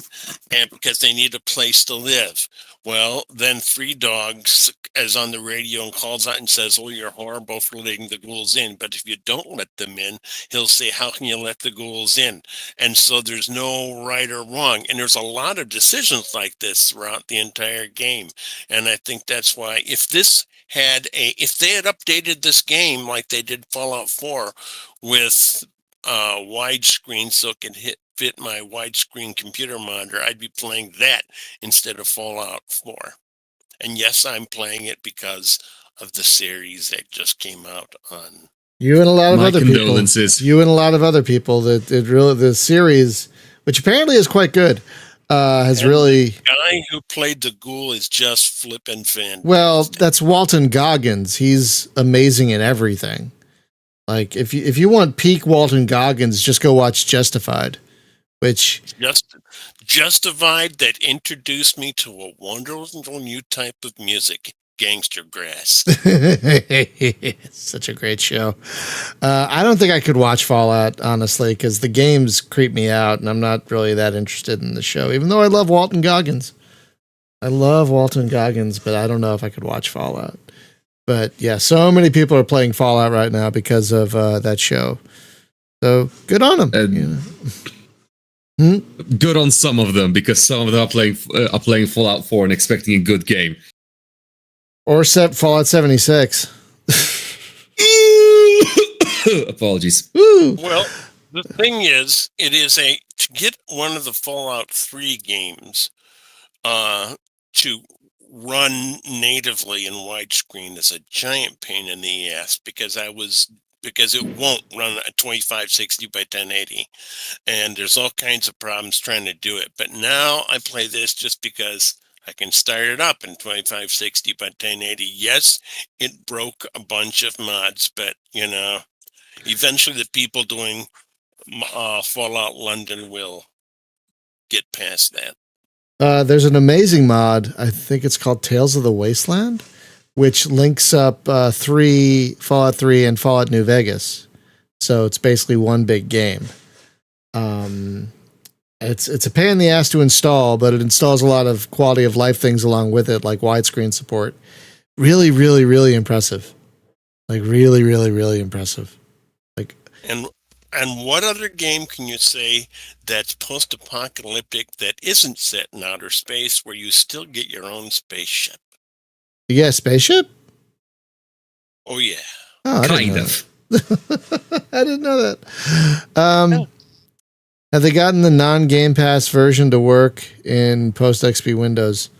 and because they need a place to live? Well, then Three Dogs is on the radio and calls out and says, "Oh, you're horrible for letting the ghouls in." But if you don't let them in, he'll say, "How can you let the ghouls in?" And so there's no right or wrong. And there's a lot of decisions like this throughout the entire game. And I think that's why if they had updated this game like they did Fallout 4 with widescreen so it could fit my widescreen computer monitor, I'd be playing that instead of Fallout 4. And yes, I'm playing it because of the series that just came out on. You and a lot of other condolences. people. You and a lot of other people that the series, which apparently is quite good, has really. The guy who played the ghoul is just flipping fantastic. Well, that's Walton Goggins. He's amazing in everything. Like if you want peak Walton Goggins, just go watch Justified, which Justified that introduced me to a wonderful new type of music. Gangster Grass. Such a great show. I don't think I could watch Fallout, honestly, because the games creep me out, and I'm not really that interested in the show, even though I love Walton Goggins. I love Walton Goggins, but I don't know if I could watch Fallout. But yeah, so many people are playing Fallout right now because of that show. So good on them. Good on some of them, because some of them are playing Fallout 4 and expecting a good game. Or Fallout 76. Apologies. Well, the thing is, to get one of the Fallout 3 games to run natively in widescreen is a giant pain in the ass because it won't run at 2560 by 1080, and there's all kinds of problems trying to do it. But now I play this just because I can start it up in 2560 by 1080. Yes, it broke a bunch of mods, but eventually the people doing Fallout London will get past that. There's an amazing mod. I think it's called Tales of the Wasteland, which links up Fallout 3 and Fallout New Vegas. So it's basically one big game. It's a pain in the ass to install, but it installs a lot of quality of life things along with it, like widescreen support. Really, really, really impressive. Like really, really, really impressive. Like and what other game can you say that's post-apocalyptic that isn't set in outer space where you still get your own spaceship? You get a spaceship? Oh yeah. Oh, kind of. I didn't know that. Have they gotten the non-Game Pass version to work in post-XP Windows?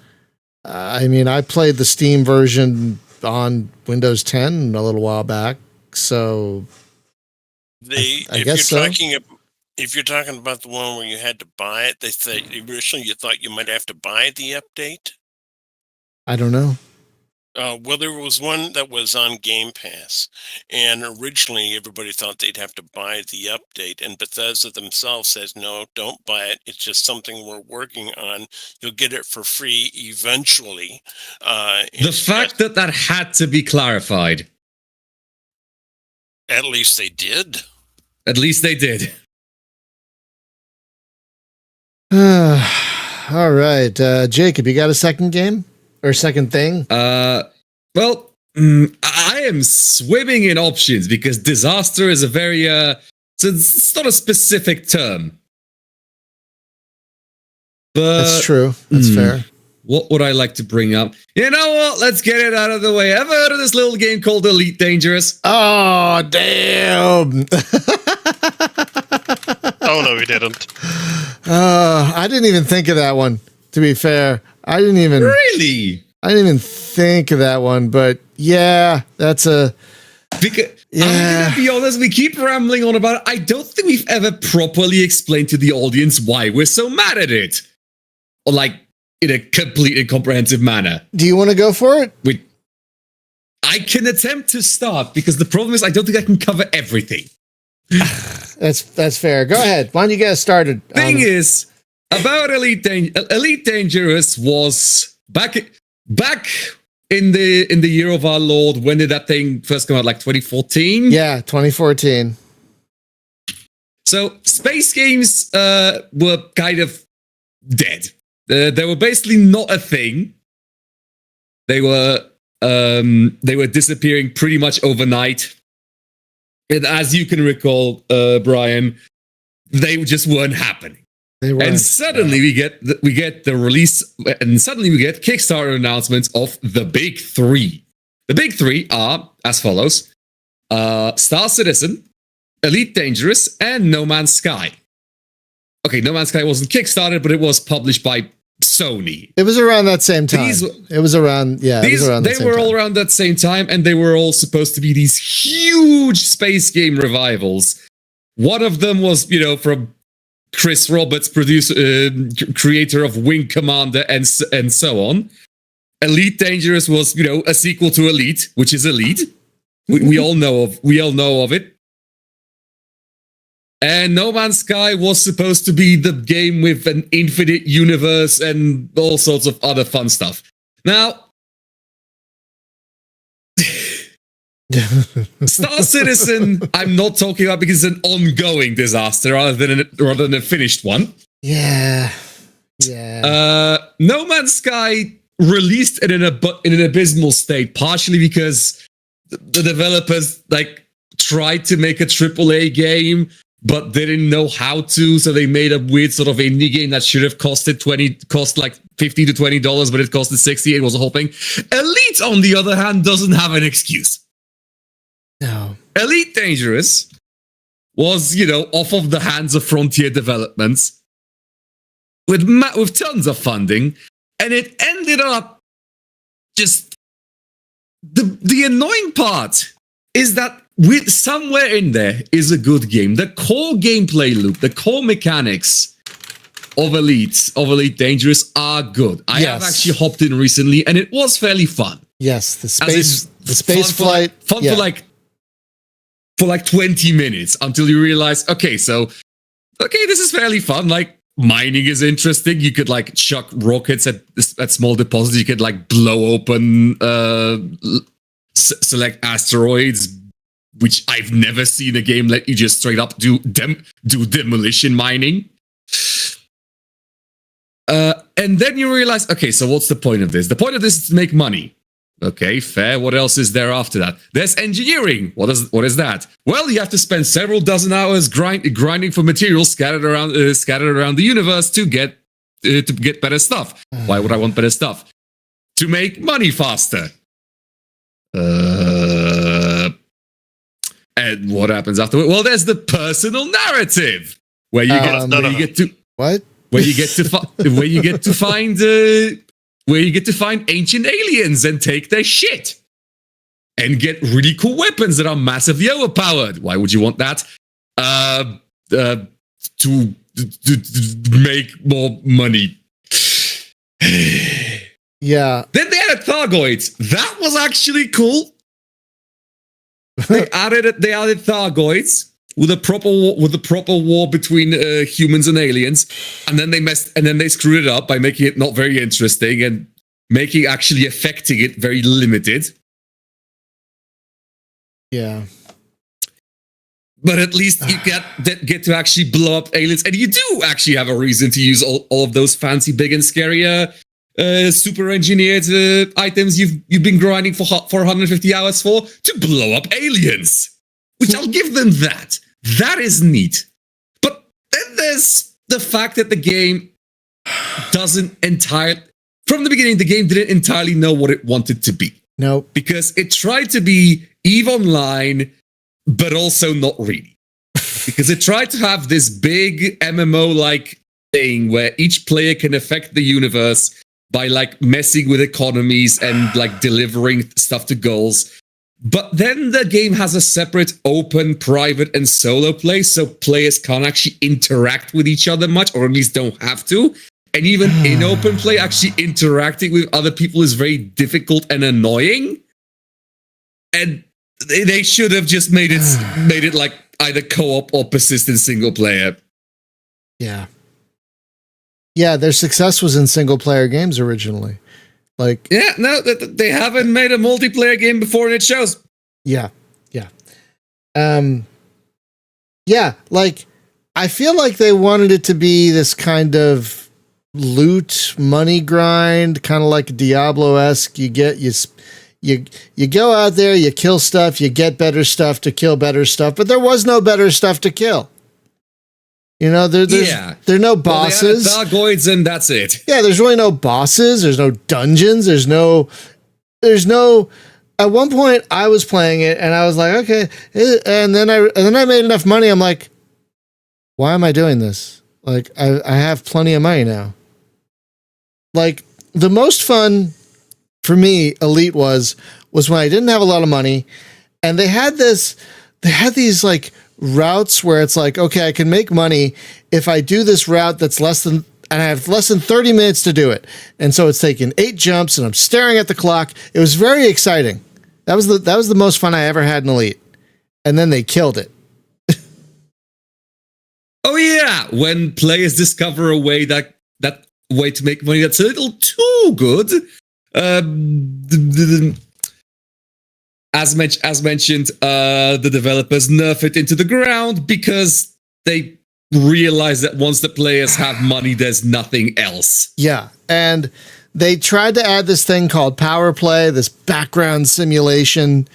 I mean, I played the Steam version on Windows 10 a little while back, so I guess so. If you're talking about the one where you had to buy it, they said originally you thought you might have to buy the update. I don't know. Well, there was one that was on Game Pass, and originally everybody thought they'd have to buy the update, and Bethesda themselves says, no, don't buy it. It's just something we're working on. You'll get it for free eventually. The fact that had to be clarified. At least they did. At least they did. All right. Jacob, you got a second game? Or second thing? Well, I am swimming in options because disaster is a very so it's not a specific term. But that's true. That's fair. What would I like to bring up? You know what? Let's get it out of the way. Ever heard of this little game called Elite Dangerous? Oh, damn. Oh, no, we didn't. I didn't even think of that one, to be fair. Really? I didn't even think of that one, but yeah, that's a... Because I'm going to be honest, we keep rambling on about it. I don't think we've ever properly explained to the audience why we're so mad at it. Or like, in a complete and comprehensive manner. Do you want to go for it? I can attempt to start, because the problem is I don't think I can cover everything. That's fair. Go ahead. Why don't you get started? Thing is, about Elite Dangerous was back in the year of our Lord. When did that thing first come out? Like 2014? Yeah, 2014. So space games were kind of dead. They were basically not a thing. They were disappearing pretty much overnight. And as you can recall, Brian, they just weren't happening. And suddenly we get the release, and suddenly we get Kickstarter announcements of the big three. The big three are as follows: Star Citizen, Elite Dangerous, and No Man's Sky. Okay, No Man's Sky wasn't Kickstarted, but it was published by Sony. It was around that same time. They were all around that same time, and they were all supposed to be these huge space game revivals. One of them was, from Chris Roberts, creator of Wing Commander, and so on. Elite Dangerous was, a sequel to Elite, which is Elite. We all know of it. And No Man's Sky was supposed to be the game with an infinite universe and all sorts of other fun stuff. Now, Star Citizen, I'm not talking about because it's an ongoing disaster rather than a finished one. Yeah. No Man's Sky released in an abysmal state, partially because the developers tried to make a AAA game, but they didn't know how to, so they made a weird sort of indie game that should have cost like $15 to $20, but it costed $60. It was a whole thing. Elite, on the other hand, doesn't have an excuse. No. Elite Dangerous was, off of the hands of Frontier Developments with tons of funding, and it ended up just the annoying part is that somewhere in there is a good game. The core gameplay loop, the core mechanics of Elite Dangerous are good. I have actually hopped in recently, and it was fairly fun. Yes, the space flight. Fun for like 20 minutes until you realize, okay, this is fairly fun. Like, mining is interesting. You could chuck rockets at small deposits. You could blow open select asteroids, which I've never seen a game let you just straight up do demolition mining. And then you realize, okay, so what's the point of this? The point of this is to make money. Okay, fair. What else is there after that? There's engineering. What is that? Well, you have to spend several dozen hours grinding for materials scattered around the universe to get better stuff. Why would I want better stuff? To make money faster. And what happens afterward? Well, there's the personal narrative where you get to find ancient aliens and take their shit and get really cool weapons that are massively overpowered. Why would you want that? To make more money. Yeah. Then they added Thargoids. That was actually cool. They added Thargoids with a proper war between humans and aliens, and then they screwed it up by making it not very interesting and affecting it very limited. Yeah. But at least you get to actually blow up aliens, and you do actually have a reason to use all of those fancy, big and scary super engineered items you've been grinding for 150 hours to blow up aliens. Which I'll give them that. That is neat. But then there's the fact that the game from the beginning, the game didn't entirely know what it wanted to be. No. Because it tried to be EVE Online, but also not really. Because it tried to have this big MMO-like thing where each player can affect the universe by messing with economies and delivering stuff to goals. But then the game has a separate open, private, and solo play, so players can't actually interact with each other much, or at least don't have to. And even in open play, actually interacting with other people is very difficult and annoying. And they should have just made it either co-op or persistent single player. Yeah. Yeah, their success was in single player games originally. Like, yeah, no, they haven't made a multiplayer game before, and it shows. Yeah. Yeah, like, I feel like they wanted it to be this kind of loot money grind, kind of like Diablo-esque. You go out there, you kill stuff, you get better stuff to kill better stuff, but there was no better stuff to kill. You know, there are no bosses. Well, Dargoids, and that's it. Yeah, there's really no bosses. There's no dungeons. There's no. At one point, I was playing it, and I was like, okay, and then I made enough money. I'm like, why am I doing this? Like, I have plenty of money now. Like, the most fun for me, Elite was when I didn't have a lot of money, and they had these like routes where it's like, okay, I can make money if I do this route that's and I have less than 30 minutes to do it. And so it's taking 8 jumps, and I'm staring at the clock. It was very exciting. That was the most fun I ever had in Elite. And then they killed it. Oh yeah, when players discover a way that way to make money that's a little too good. As mentioned, the developers nerf it into the ground because they realize that once the players have money, there's nothing else. Yeah, and they tried to add this thing called power play, this background simulation,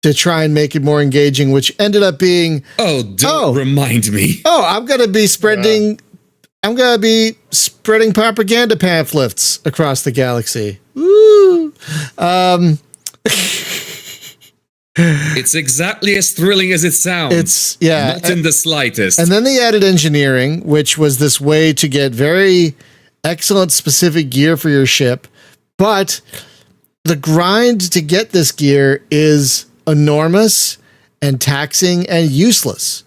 to try and make it more engaging, which ended up being remind me. Oh, I'm gonna be spreading propaganda pamphlets across the galaxy. Woo! It's exactly as thrilling as it sounds. Not in the slightest. And then they added engineering, which was this way to get very excellent specific gear for your ship. But the grind to get this gear is enormous and taxing and useless.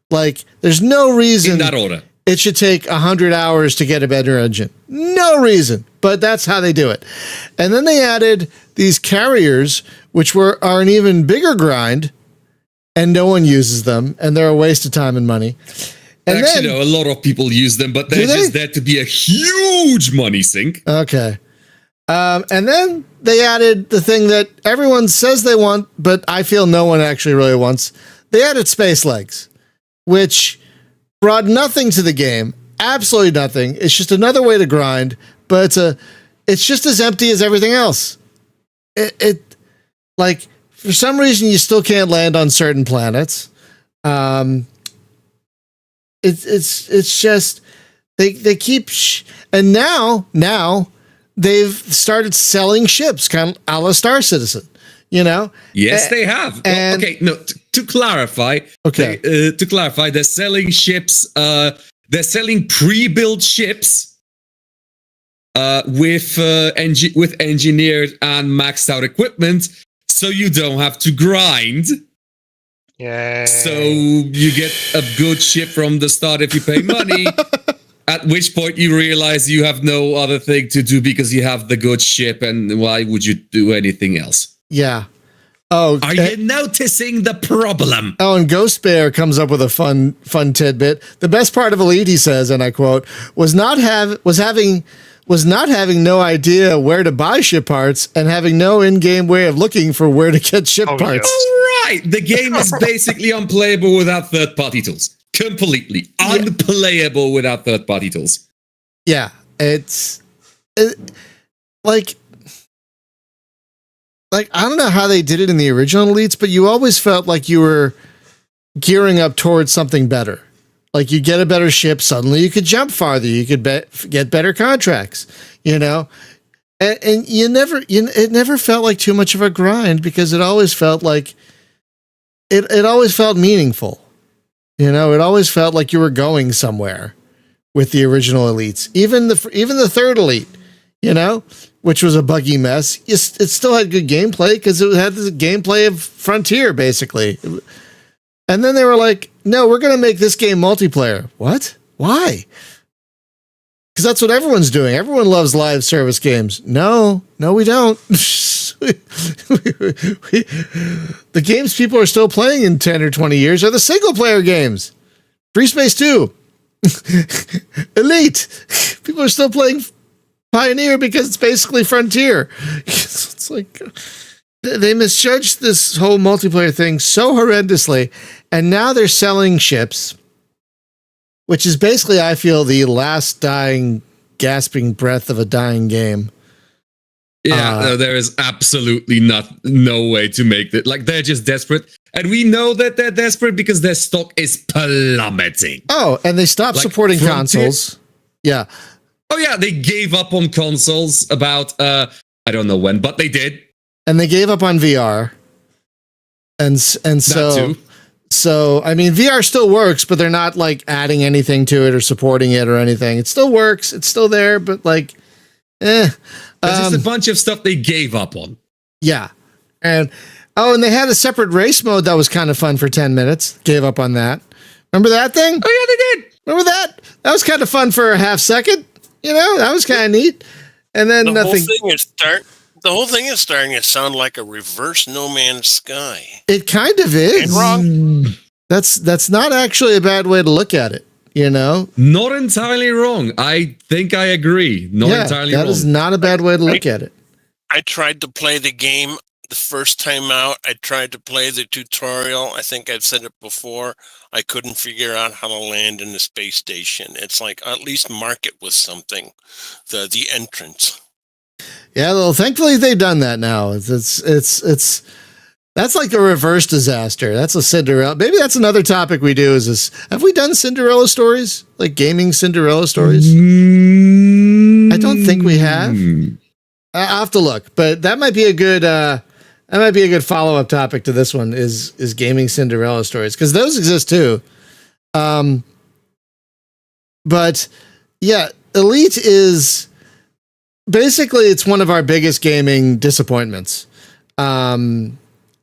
Like, there's no reason in that order it should take 100 hours to get a better engine. No reason, but that's how they do it. And then they added these carriers, which are an even bigger grind, and no one uses them, and they're a waste of time and money. And actually, no, a lot of people use them, but they're just there to be a huge money sink. Okay. And then they added the thing that everyone says they want, but I feel no one actually really wants. They added space legs, which brought nothing to the game. Absolutely nothing. It's just another way to grind, but it's just as empty as everything else. It like, for some reason you still can't land on certain planets. It's just they keep and now they've started selling ships, kind of a la Star Citizen. You know? Yes, they have. Okay, no. To clarify, they're selling ships. They're selling pre-built ships with engineered and maxed out equipment, so you don't have to grind. Yeah. So you get a good ship from the start if you pay money. At which point you realize you have no other thing to do because you have the good ship, and why would you do anything else? Yeah. Oh, are you noticing the problem? Oh, and Ghost Bear comes up with a fun tidbit. The best part of Elite, he says, and I quote, was not having no idea where to buy ship parts and having no in-game way of looking for where to get ship parts. All right, the game is basically unplayable without third-party tools. Completely unplayable without third-party tools. Yeah, it's like I don't know how they did it in the original Elites, but you always felt like you were gearing up towards something better. Like, you get a better ship, suddenly you could jump farther, you could get better contracts, you know? And it never felt like too much of a grind, because it always felt like it always felt meaningful. You know, it always felt like you were going somewhere with the original Elites. Even the third Elite, you know, which was a buggy mess. It still had good gameplay because it had the gameplay of Frontier, basically. And then they were like, no, we're going to make this game multiplayer. What? Why? Because that's what everyone's doing. Everyone loves live service games. No, we don't. The games people are still playing in 10 or 20 years are the single-player games. Free Space 2. Elite. People are still playing Pioneer because it's basically Frontier. It's like they misjudged this whole multiplayer thing so horrendously, and now they're selling ships, which is basically, I feel, the last dying, gasping breath of a dying game. Yeah, there is absolutely no way to make it. Like, they're just desperate. And we know that they're desperate because their stock is plummeting. Oh, and they stopped supporting consoles. Yeah. Oh, yeah, they gave up on consoles about, I don't know when, but they did. And they gave up on VR. And so... So, I mean, VR still works, but they're not, like, adding anything to it or supporting it or anything. It still works. It's still there, but, like, There's just a bunch of stuff they gave up on. Yeah. And they had a separate race mode that was kind of fun for 10 minutes. Gave up on that. Remember that thing? Oh, yeah, they did. Remember that? That was kind of fun for a half second. You know, that was kind of neat. And then nothing. The whole thing is starting to sound like a reverse No Man's Sky. It kind of is. Ain't wrong. That's not actually a bad way to look at it, you know? Not entirely wrong. I think I agree. Not entirely wrong. That is not a bad way to look at it. I tried to play the game the first time out. I tried to play the tutorial. I think I've said it before. I couldn't figure out how to land in the space station. It's like, at least mark it with something. The entrance. Yeah, well, thankfully they've done that now. It's that's like a reverse disaster. That's a Cinderella. Maybe that's another topic we do. Have we done Cinderella stories, like gaming Cinderella stories? I don't think we have. I'll have to look, but that might be a good follow up topic to this one. Is gaming Cinderella stories, because those exist too. But yeah, Elite is. Basically, it's one of our biggest gaming disappointments, and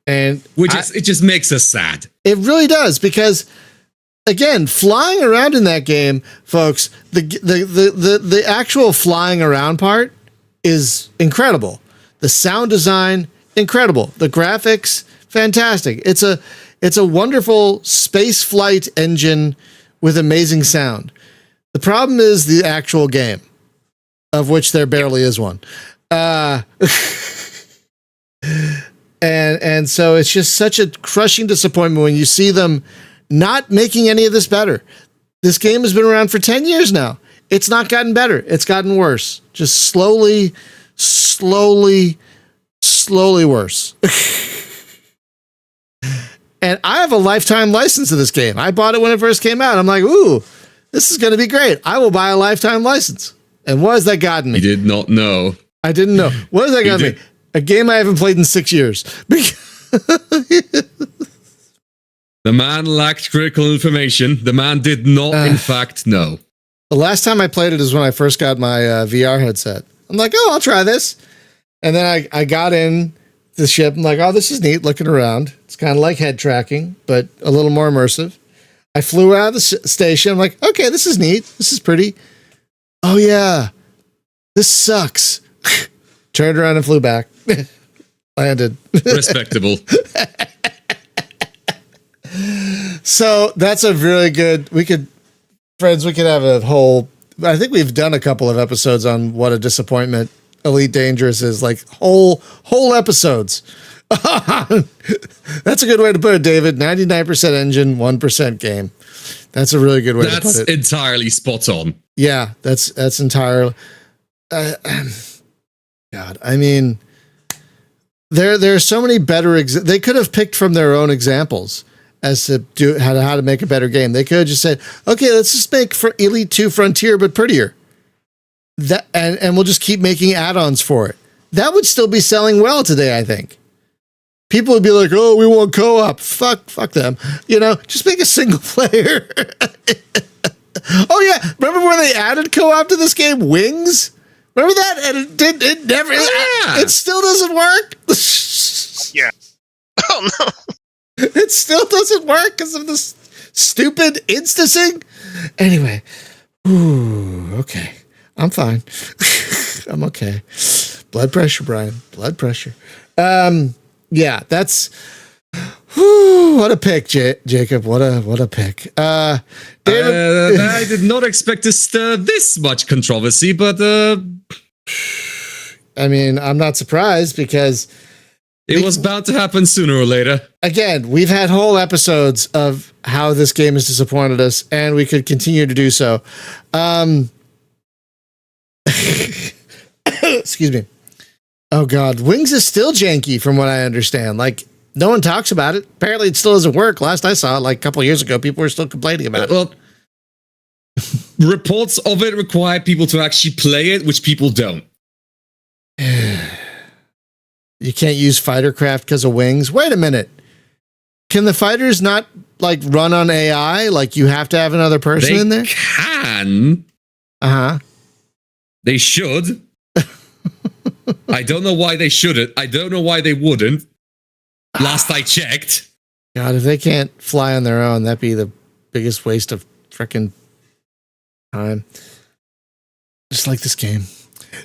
it just makes us sad. It really does, because again, flying around in that game, folks, the actual flying around part is incredible. The sound design, incredible. The graphics, fantastic. It's a wonderful space flight engine with amazing sound. The problem is the actual game, of which there barely is one. And so it's just such a crushing disappointment when you see them not making any of this better. This game has been around for 10 years now. It's not gotten better. It's gotten worse. Just slowly worse. And I have a lifetime license to this game. I bought it when it first came out. I'm like, ooh, this is going to be great. I will buy a lifetime license. And what has that gotten me? You did not know. I didn't know. What has that gotten me? A game I haven't played in 6 years. The man lacked critical information. The man did not, in fact, know. The last time I played it is when I first got my VR headset. I'm like, oh, I'll try this. And then I got in the ship. I'm like, oh, this is neat, looking around. It's kind of like head tracking, but a little more immersive. I flew out of the station. I'm like, okay, this is neat. This is pretty. Oh, yeah. This sucks. Turned around and flew back. Landed. Respectable. So that's a really good, we could have a whole, I think we've done a couple of episodes on what a disappointment Elite Dangerous is, like whole episodes. That's a good way to put it, David. 99% engine, 1% game. That's a really good way to put it. That's entirely spot on. Yeah, that's entirely. God, I mean, there are so many better. They could have picked from their own examples as to do how to make a better game. They could have just said, okay, let's just make Elite 2 Frontier but prettier. That and we'll just keep making add-ons for it. That would still be selling well today, I think. People would be like, oh, we want co-op. Fuck them. You know, just make a single player. Oh, yeah. Remember when they added co-op to this game? Wings? Remember that? And it never, it still doesn't work. Yeah. Oh, no. It still doesn't work because of this stupid instancing. Anyway. Ooh, okay. I'm fine. I'm okay. Blood pressure, Brian. Blood pressure. Yeah, that's what a pick, Jacob. What a pick. David, I did not expect to stir this much controversy, but I mean, I'm not surprised because it was bound to happen sooner or later. Again, we've had whole episodes of how this game has disappointed us, and we could continue to do so. Excuse me. Oh God, Wings is still janky from what I understand. Like, no one talks about it. Apparently it still doesn't work. Last I saw it, like a couple of years ago, people were still complaining about it. Well, reports of it require people to actually play it, which people don't. You can't use fightercraft because of Wings. Wait a minute. Can the fighters not like run on AI? Like you have to have another person in there? Can. Uh-huh. They should. I don't know why they shouldn't. I don't know why they wouldn't. Last I checked. God, if they can't fly on their own, that'd be the biggest waste of freaking time. Just like this game.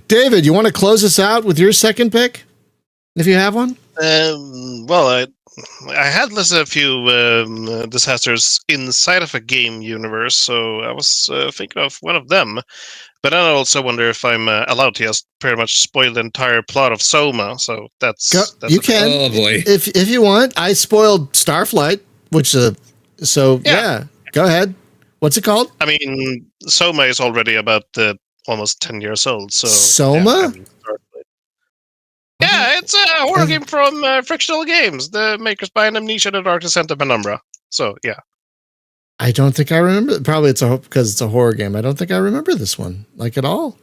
David, you want to close us out with your second pick? If you have one? Well, I had listed a few disasters inside of a game universe, so I was thinking of one of them. But then I also wonder if I'm allowed to just pretty much spoil the entire plot of Soma. So that's you can. Oh boy! If you want, I spoiled Starflight, which yeah. Go ahead. What's it called? I mean, Soma is already about almost 10 years old. So Soma. Yeah, it's a horror game from Frictional Games, the makers behind Amnesia, The Dark Descent, and Penumbra. So yeah. I don't think I remember. Probably because it's a horror game. I don't think I remember this one like at all.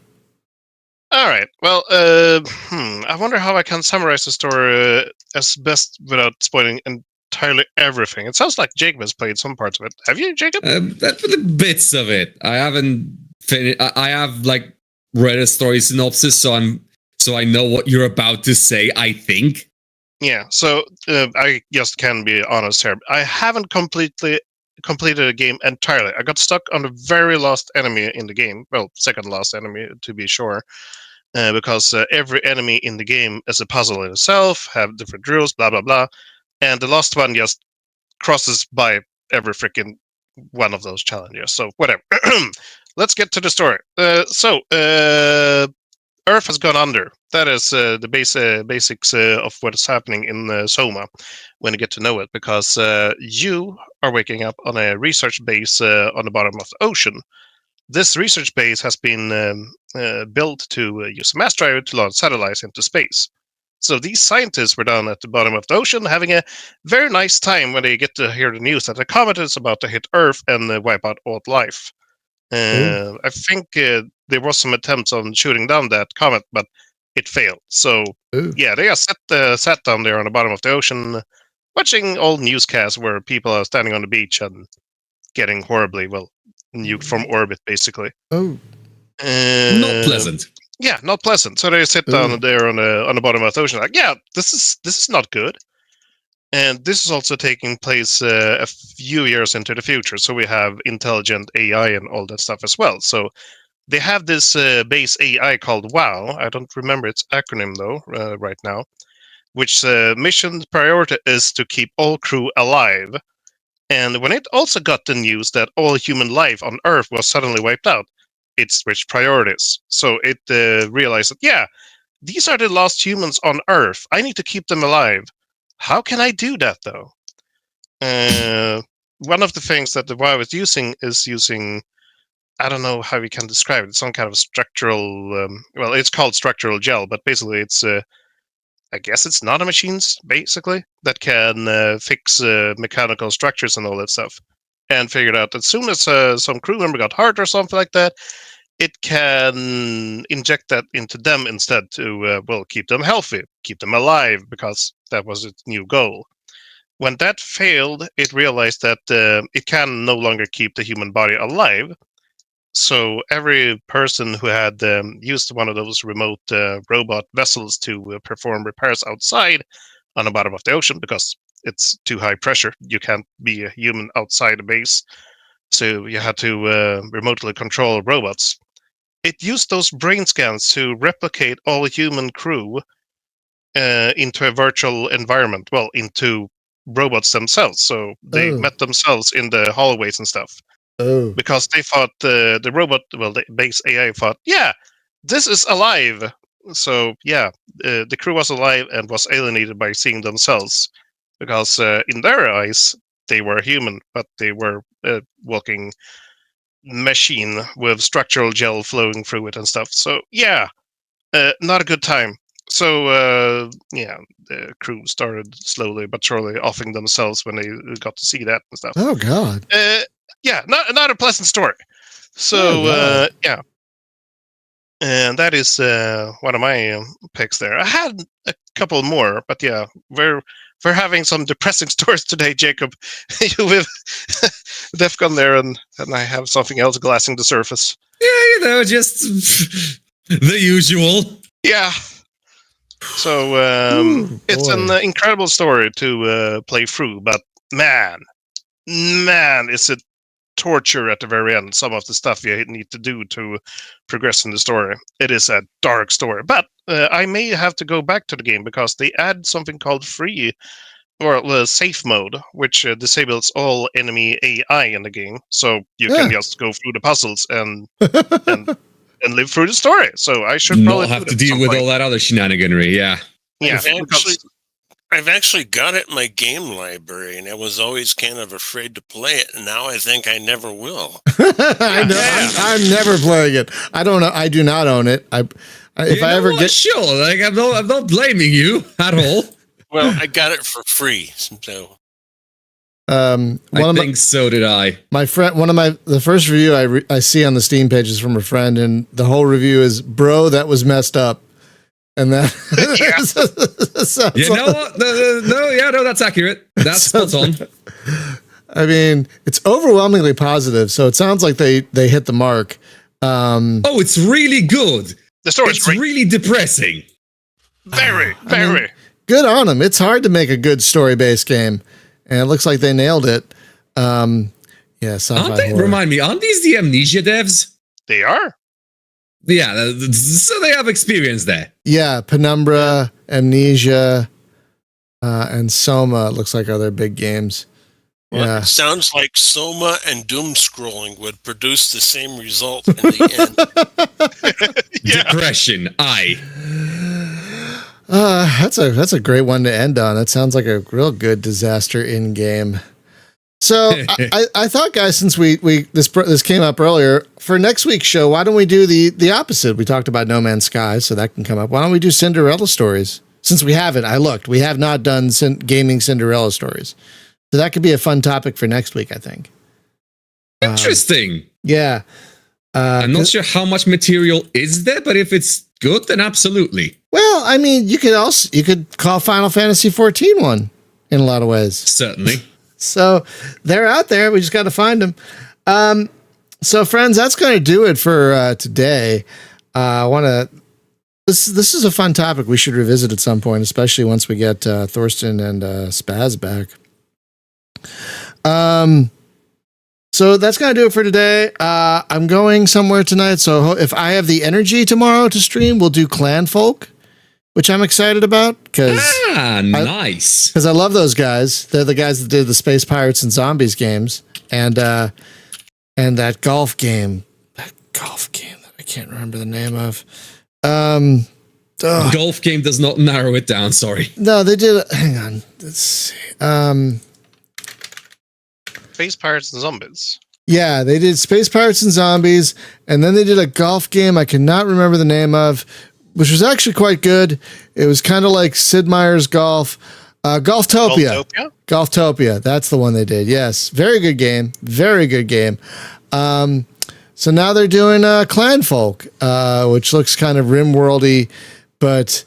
All right. Well, I wonder how I can summarize the story as best without spoiling entirely everything. It sounds like Jacob has played some parts of it. Have you, Jacob? The bits of it. I haven't finished. I have like read a story synopsis, so I know what you're about to say. I think. Yeah. So I just can be honest here. I haven't completed a game entirely. I got stuck on the very last enemy in the game. Well, second last enemy to be sure, because every enemy in the game is a puzzle in itself, have different rules, blah blah blah, and the last one just crosses by every freaking one of those challenges. So whatever. Let's get to the story. Earth has gone under. That is the basics of what is happening in Soma when you get to know it, because you are waking up on a research base on the bottom of the ocean. This research base has been built to use a mass driver to launch satellites into space. So these scientists were down at the bottom of the ocean having a very nice time when they get to hear the news that a comet is about to hit Earth and wipe out all life. I think there was some attempts on shooting down that comet, but it failed. So yeah, they just sat down there on the bottom of the ocean, watching old newscasts where people are standing on the beach and getting horribly nuked from orbit, basically. Oh, not pleasant. Yeah, not pleasant. So they sit down there on the bottom of the ocean, like, yeah, this is not good. And this is also taking place a few years into the future. So we have intelligent AI and all that stuff as well. So they have this base AI called WOW. I don't remember its acronym, though, right now. Which mission priority is to keep all crew alive. And when it also got the news that all human life on Earth was suddenly wiped out, it switched priorities. So it realized that, yeah, these are the last humans on Earth. I need to keep them alive. How can I do that, though? One of the things that the WoW is using, I don't know how we can describe it, some kind of structural, it's called structural gel, but basically it's, I guess it's nanomachines, basically, that can fix mechanical structures and all that stuff. And figured out that as soon as some crew member got hurt or something like that, it can inject that into them instead to, keep them healthy, keep them alive, because that was its new goal. When that failed, it realized that it can no longer keep the human body alive. So every person who had used one of those remote robot vessels to perform repairs outside on the bottom of the ocean, because it's too high pressure, you can't be a human outside the base. So you had to remotely control robots. It used those brain scans to replicate all human crew into a virtual environment, into robots themselves. So they met themselves in the hallways and stuff. Because they thought the robot, the base AI thought, yeah, this is alive. So yeah, the crew was alive and was alienated by seeing themselves, because in their eyes they were human, but they were a walking machine with structural gel flowing through it and stuff. So yeah, not a good time. So yeah, the crew started slowly but surely offing themselves when they got to see that and stuff. Oh God. Yeah, not a pleasant story. So yeah, and that is one of my picks there. I had a couple more, but yeah, we're having some depressing stories today, Jacob. You with Defcon there, and I have something else glassing the surface. Yeah, just the usual. Yeah. So it's an incredible story to play through, but man, is it torture at the very end. Some of the stuff you need to do to progress in the story. It is a dark story, but I may have to go back to the game because they add something called free or safe mode, which disables all enemy AI in the game, so you can just go through the puzzles and live through the story. So I should probably not have to deal with all that other shenaniganry. Yeah. I've actually got it in my game library, and I was always kind of afraid to play it, and now I think I never will. I know. I'm never playing it. I don't know. I do not own it. If I ever get sure, like I'm not blaming you at all. Well, I got it for free, so. So did I. My friend, the first review I see on the Steam page is from a friend, and the whole review is, "Bro, that was messed up." And that, that's accurate. That's spot on. I mean, it's overwhelmingly positive, so it sounds like they hit the mark. It's really good. The story's It's really depressing. Very. I mean, good on them. It's hard to make a good story-based game, and it looks like they nailed it. Remind me, aren't these the Amnesia devs? They are. Yeah, so they have experience there. Yeah, Penumbra, Amnesia, and Soma looks like are their big games. Well, yeah. It sounds like Soma and doom scrolling would produce the same result in the end. Depression, aye. That's a great one to end on. That sounds like a real good disaster in game. So I thought, guys, since this came up earlier for next week's show, why don't we do the opposite? We talked about No Man's Sky, so that can come up. Why don't we do Cinderella stories? Since we haven't, we have not done gaming Cinderella stories, so that could be a fun topic for next week, I think. Interesting. Yeah, I'm not sure how much material is there, but if it's good, then absolutely. Well, I mean, you could call Final Fantasy 14 one in a lot of ways. Certainly. So they're out there. We just got to find them. So, friends, that's going to do it for today. This is a fun topic we should revisit at some point, especially once we get Thorsten and Spaz back. So that's going to do it for today. I'm going somewhere tonight, so if I have the energy tomorrow to stream, we'll do Clan Folk, which I'm excited about nice. Because I love those guys. They're the guys that did the Space Pirates and Zombies games, and that golf game that I can't remember the name of. Golf game does not narrow it down. Sorry. No, they did. Hang on. Let's see. Space Pirates and Zombies. Yeah, they did Space Pirates and Zombies, and then they did a golf game I cannot remember the name of, which was actually quite good. It was kind of like Sid Meier's Golf. Golftopia. Golftopia. That's the one they did. Yes. Very good game. Very good game. So now they're doing Clan Folk, which looks kind of RimWorld-y, but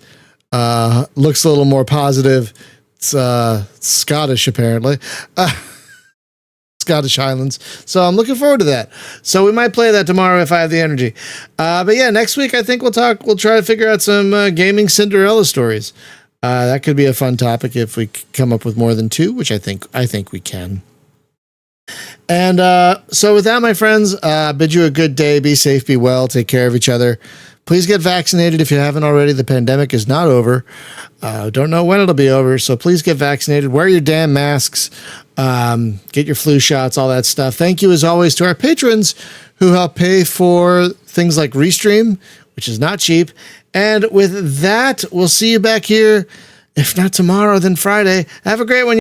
looks a little more positive. It's Scottish, apparently. Scottish Highlands. So I'm looking forward to that. So we might play that tomorrow if I have the energy. But yeah, next week I think we'll try to figure out some gaming Cinderella stories. That could be a fun topic if we come up with more than two, which I think we can. And so with that, my friends, bid you a good day. Be safe, be well, take care of each other. Please get vaccinated if you haven't already. The pandemic is not over. Don't know when it'll be over, so please get vaccinated. Wear your damn masks. Get your flu shots, all that stuff. Thank you, as always, to our patrons who help pay for things like Restream, which is not cheap. And with that, we'll see you back here. If not tomorrow, then Friday. Have a great one.